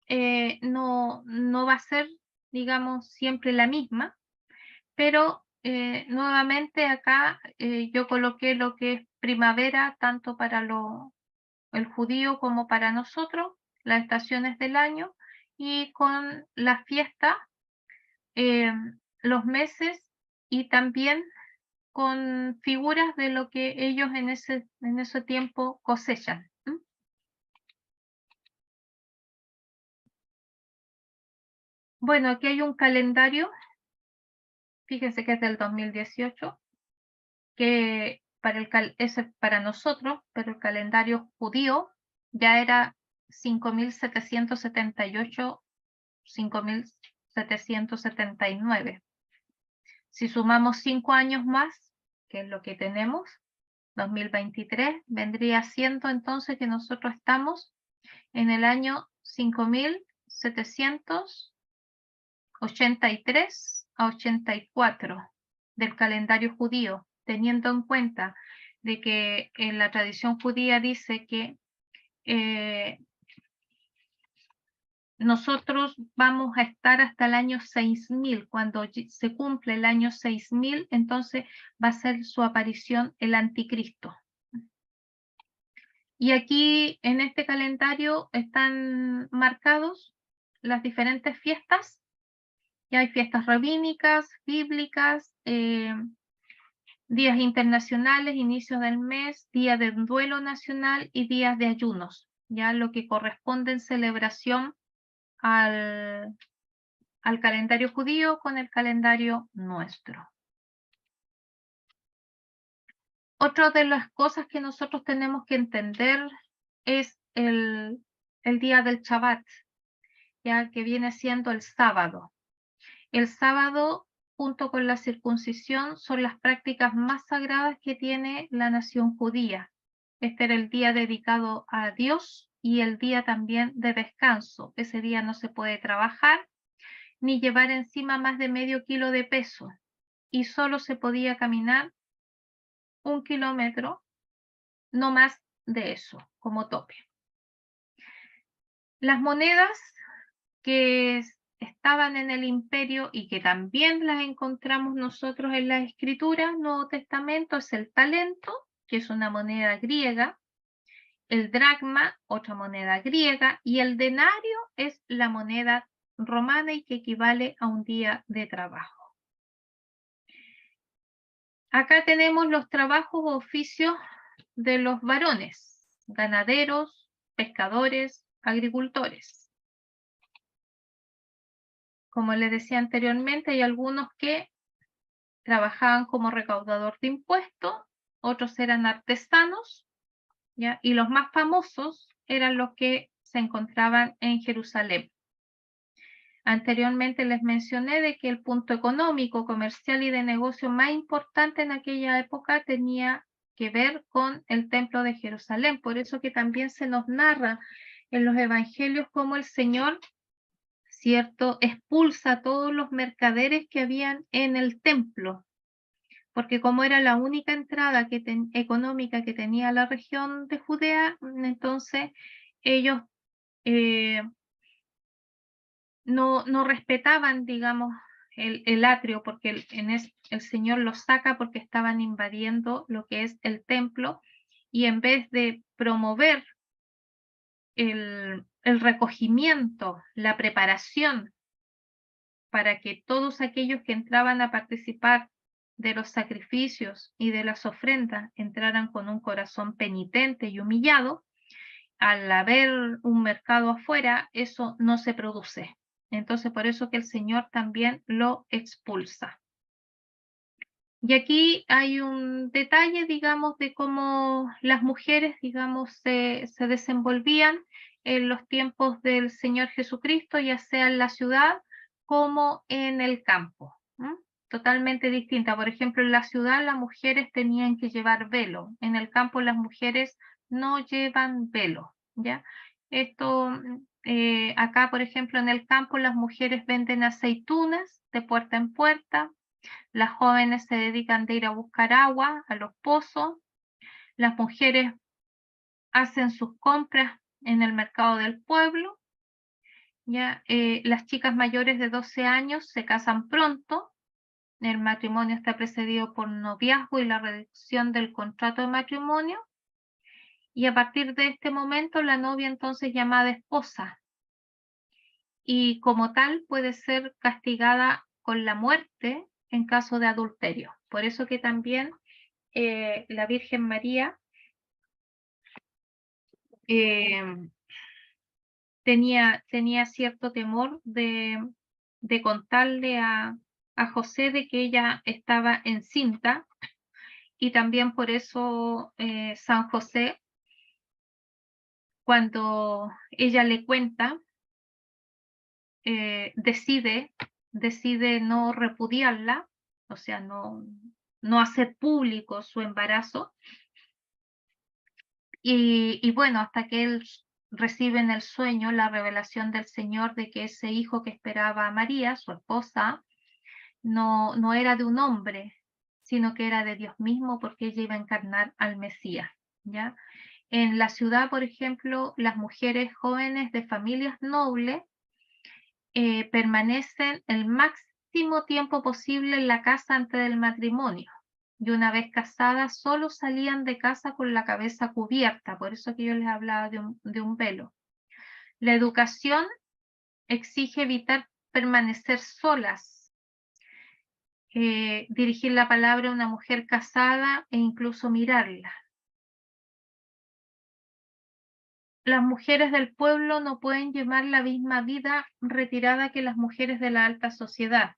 no va a ser, digamos, siempre la misma, pero nuevamente acá yo coloqué lo que es primavera, tanto para el judío como para nosotros, las estaciones del año, y con la fiesta, los meses y también con figuras de lo que ellos en ese tiempo cosechan. Bueno, aquí hay un calendario, fíjense que es del 2018, que ese para nosotros, pero el calendario judío ya era 5778, 5779. Si sumamos 5 años más, que es lo que tenemos, 2023, vendría siendo entonces que nosotros estamos en el año 5783 a 84 del calendario judío, teniendo en cuenta de que en la tradición judía dice que nosotros vamos a estar hasta el año 6000. Cuando se cumple el año 6000, entonces va a ser su aparición el anticristo. Y aquí en este calendario están marcados las diferentes fiestas. Ya hay fiestas rabínicas, bíblicas, días internacionales, inicios del mes, día de duelo nacional y días de ayunos, ya lo que corresponde en celebración al calendario judío con el calendario nuestro. Otra de las cosas que nosotros tenemos que entender es el día del Shabbat, ya que viene siendo el sábado. El sábado, junto con la circuncisión, son las prácticas más sagradas que tiene la nación judía. Este era el día dedicado a Dios y el día también de descanso. Ese día no se puede trabajar ni llevar encima más de medio kilo de peso y solo se podía caminar 1 kilómetro, no más de eso, como tope. Las monedas que estaban en el imperio y que también las encontramos nosotros en las escrituras, Nuevo Testamento, es el talento, que es una moneda griega, el dracma, otra moneda griega, y el denario es la moneda romana y que equivale a un día de trabajo. Acá tenemos los trabajos o oficios de los varones, ganaderos, pescadores, agricultores. Como les decía anteriormente, hay algunos que trabajaban como recaudador de impuestos, otros eran artesanos, ¿ya? Y los más famosos eran los que se encontraban en Jerusalén. Anteriormente les mencioné de que el punto económico, comercial y de negocio más importante en aquella época tenía que ver con el templo de Jerusalén. Por eso que también se nos narra en los evangelios cómo el Señor, ¿cierto?, expulsa a todos los mercaderes que habían en el templo, porque como era la única entrada económica que tenía la región de Judea, entonces ellos no respetaban, digamos, el atrio, porque el Señor los saca porque estaban invadiendo lo que es el templo, y en vez de promover el recogimiento, la preparación para que todos aquellos que entraban a participar de los sacrificios y de las ofrendas entraran con un corazón penitente y humillado, al haber un mercado afuera, eso no se produce. Entonces, por eso que el Señor también lo expulsa. Y aquí hay un detalle, digamos, de cómo las mujeres, digamos, se desenvolvían en los tiempos del Señor Jesucristo, ya sea en la ciudad como en el campo. Totalmente distinta. Por ejemplo, en la ciudad las mujeres tenían que llevar velo, en el campo las mujeres no llevan velo, ¿ya? Esto, acá, por ejemplo, en el campo las mujeres venden aceitunas de puerta en puerta, las jóvenes se dedican de ir a buscar agua a los pozos, las mujeres hacen sus compras en el mercado del pueblo, ¿ya? Las chicas mayores de 12 años se casan pronto, El matrimonio está precedido por noviazgo y la redacción del contrato de matrimonio. Y a partir de este momento, la novia entonces llamada esposa. Y como tal puede ser castigada con la muerte en caso de adulterio. Por eso que también la Virgen María tenía cierto temor de contarle a José de que ella estaba encinta, y también por eso San José, cuando ella le cuenta, decide no repudiarla, o sea, no hacer público su embarazo, y bueno, hasta que él recibe en el sueño la revelación del Señor de que ese hijo que esperaba a María, su esposa, no era de un hombre, sino que era de Dios mismo, porque ella iba a encarnar al Mesías, ¿ya? En la ciudad, por ejemplo, las mujeres jóvenes de familias nobles permanecen el máximo tiempo posible en la casa antes del matrimonio. Y una vez casadas, solo salían de casa con la cabeza cubierta, por eso que yo les hablaba de un velo. La educación exige evitar permanecer solas, dirigir la palabra a una mujer casada e incluso mirarla. Las mujeres del pueblo no pueden llevar la misma vida retirada que las mujeres de la alta sociedad,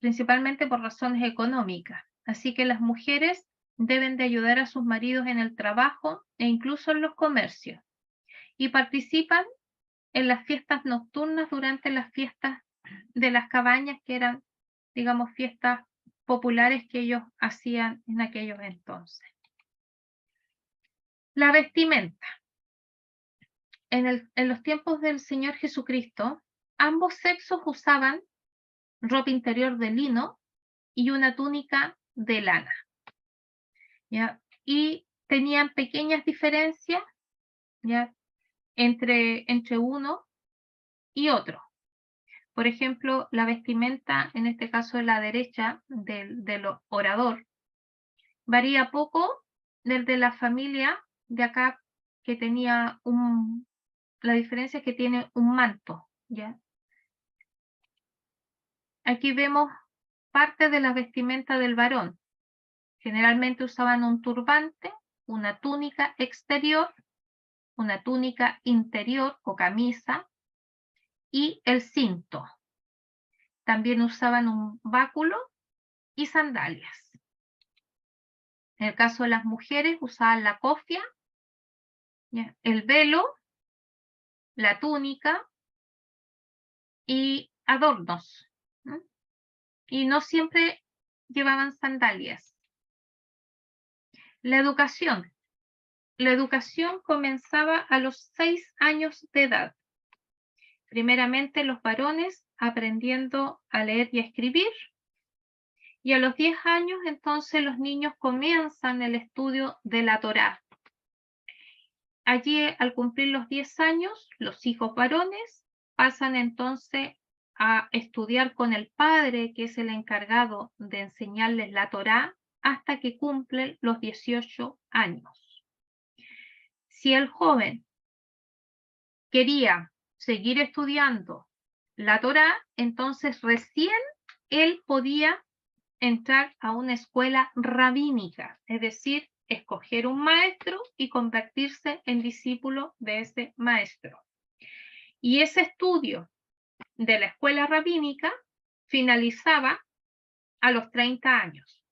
principalmente por razones económicas. Así que las mujeres deben de ayudar a sus maridos en el trabajo e incluso en los comercios, y participan en las fiestas nocturnas durante las fiestas de las cabañas, que eran, digamos, fiestas populares que ellos hacían en aquellos entonces. La vestimenta. En los tiempos del Señor Jesucristo, ambos sexos usaban ropa interior de lino y una túnica de lana, ¿ya? Y tenían pequeñas diferencias, ¿ya? entre uno y otro. Por ejemplo, la vestimenta, en este caso de la derecha del orador, varía poco del de la familia de acá, que tenía la diferencia es que tiene un manto, ¿ya? Aquí vemos parte de la vestimenta del varón. Generalmente usaban un turbante, una túnica exterior, una túnica interior o camisa y el cinto. También usaban un báculo y sandalias. En el caso de las mujeres usaban la cofia, ¿ya? El velo, la túnica y adornos, ¿no? Y no siempre llevaban sandalias. La educación. La educación comenzaba a los 6 años de edad. Primeramente los varones aprendiendo a leer y a escribir, y a los 10 años entonces los niños comienzan el estudio de la Torá. Allí, al cumplir los 10 años, los hijos varones pasan entonces a estudiar con el padre, que es el encargado de enseñarles la Torá, hasta que cumplen los 18 años. Si el joven quería seguir estudiando la Torá, entonces recién él podía entrar a una escuela rabínica, es decir, escoger un maestro y convertirse en discípulo de ese maestro. Y ese estudio de la escuela rabínica finalizaba a los 30 años.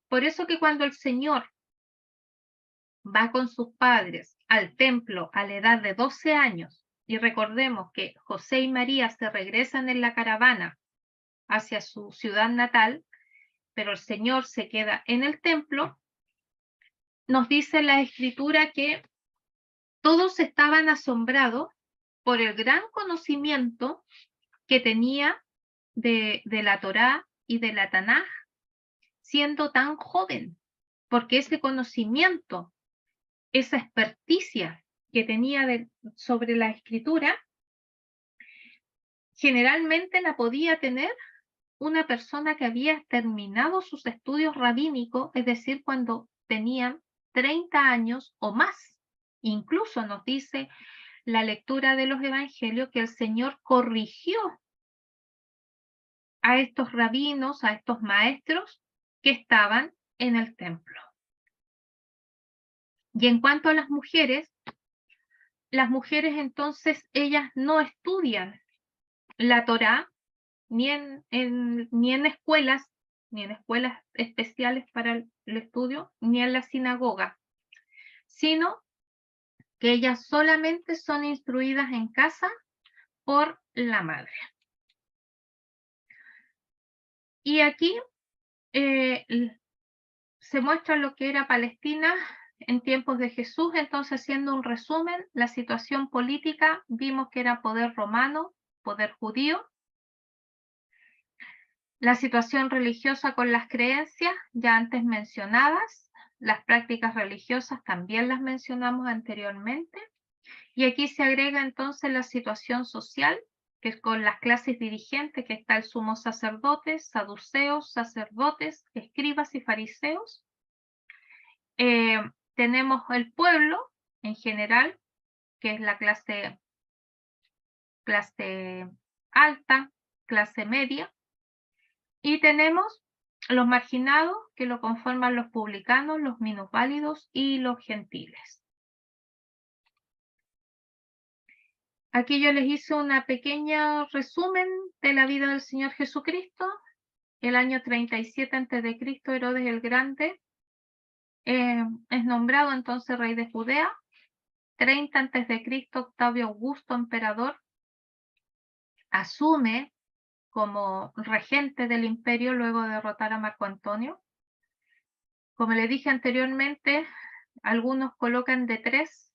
Por eso que cuando el Señor va con sus padres al templo a la edad de 12 años, y recordemos que José y María se regresan en la caravana hacia su ciudad natal, pero el Señor se queda en el templo, nos dice la Escritura que todos estaban asombrados por el gran conocimiento que tenía de la Torá y de la Tanaj, siendo tan joven, porque ese conocimiento, esa experticia que tenía sobre la Escritura, generalmente la podía tener una persona que había terminado sus estudios rabínicos, es decir, cuando tenían 30 años o más. Incluso nos dice la lectura de los evangelios que el Señor corrigió a estos rabinos, a estos maestros que estaban en el templo. Y en cuanto a las mujeres entonces ellas no estudian la Torá ni en escuelas especiales para el estudio, ni en la sinagoga, sino que ellas solamente son instruidas en casa por la madre. Y aquí se muestra lo que era Palestina en tiempos de Jesús. Entonces, haciendo un resumen, la situación política, vimos que era poder romano, poder judío. La situación religiosa con las creencias, ya antes mencionadas. Las prácticas religiosas también las mencionamos anteriormente. Y aquí se agrega entonces la situación social, que es con las clases dirigentes, que está el sumo sacerdote, saduceos, sacerdotes, escribas y fariseos. Tenemos el pueblo en general, que es la clase alta, clase media, y tenemos los marginados, que lo conforman los publicanos, los minusválidos y los gentiles. Aquí yo les hice una pequeña resumen de la vida del Señor Jesucristo. El año 37 a.C., Herodes el Grande es nombrado entonces rey de Judea. 30 a.C., Octavio Augusto, emperador, asume como regente del imperio luego de derrotar a Marco Antonio. Como le dije anteriormente, algunos colocan de 3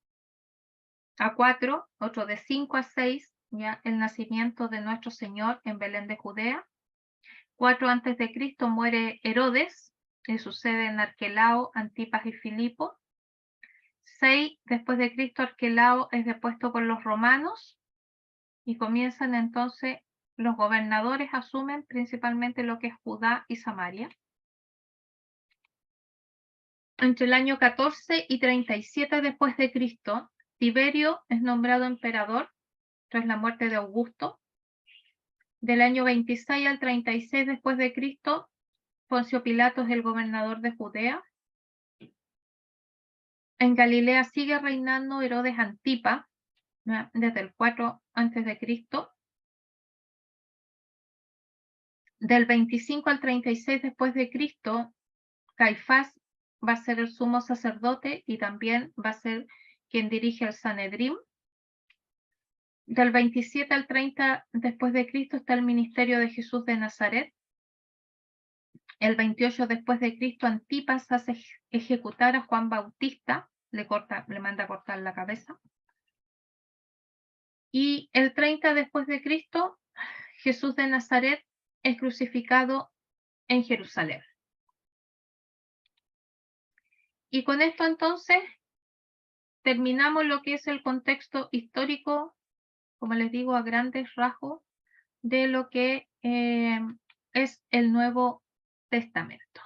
a 4, otros de 5 a 6, ya el nacimiento de nuestro Señor en Belén de Judea. 4 a.C. muere Herodes, le suceden Arquelao, Antipas y Filipo. 6 después de Cristo, Arquelao es depuesto por los romanos y comienzan entonces los gobernadores, asumen principalmente lo que es Judá y Samaria. Entre el año 14 y 37 después de Cristo, Tiberio es nombrado emperador tras la muerte de Augusto. Del año 26 al 36 después de Cristo, Poncio Pilato es el gobernador de Judea. En Galilea sigue reinando Herodes Antipa, desde el 4 a.C. Del 25 al 36 después de Cristo, Caifás va a ser el sumo sacerdote y también va a ser quien dirige el Sanedrín. Del 27 al 30 después de Cristo está el ministerio de Jesús de Nazaret. El 28 después de Cristo, Antipas hace ejecutar a Juan Bautista, le manda a cortar la cabeza. Y el 30 después de Cristo, Jesús de Nazaret es crucificado en Jerusalén. Y con esto entonces terminamos lo que es el contexto histórico, como les digo, a grandes rasgos, de lo que es el Nuevo Testamento.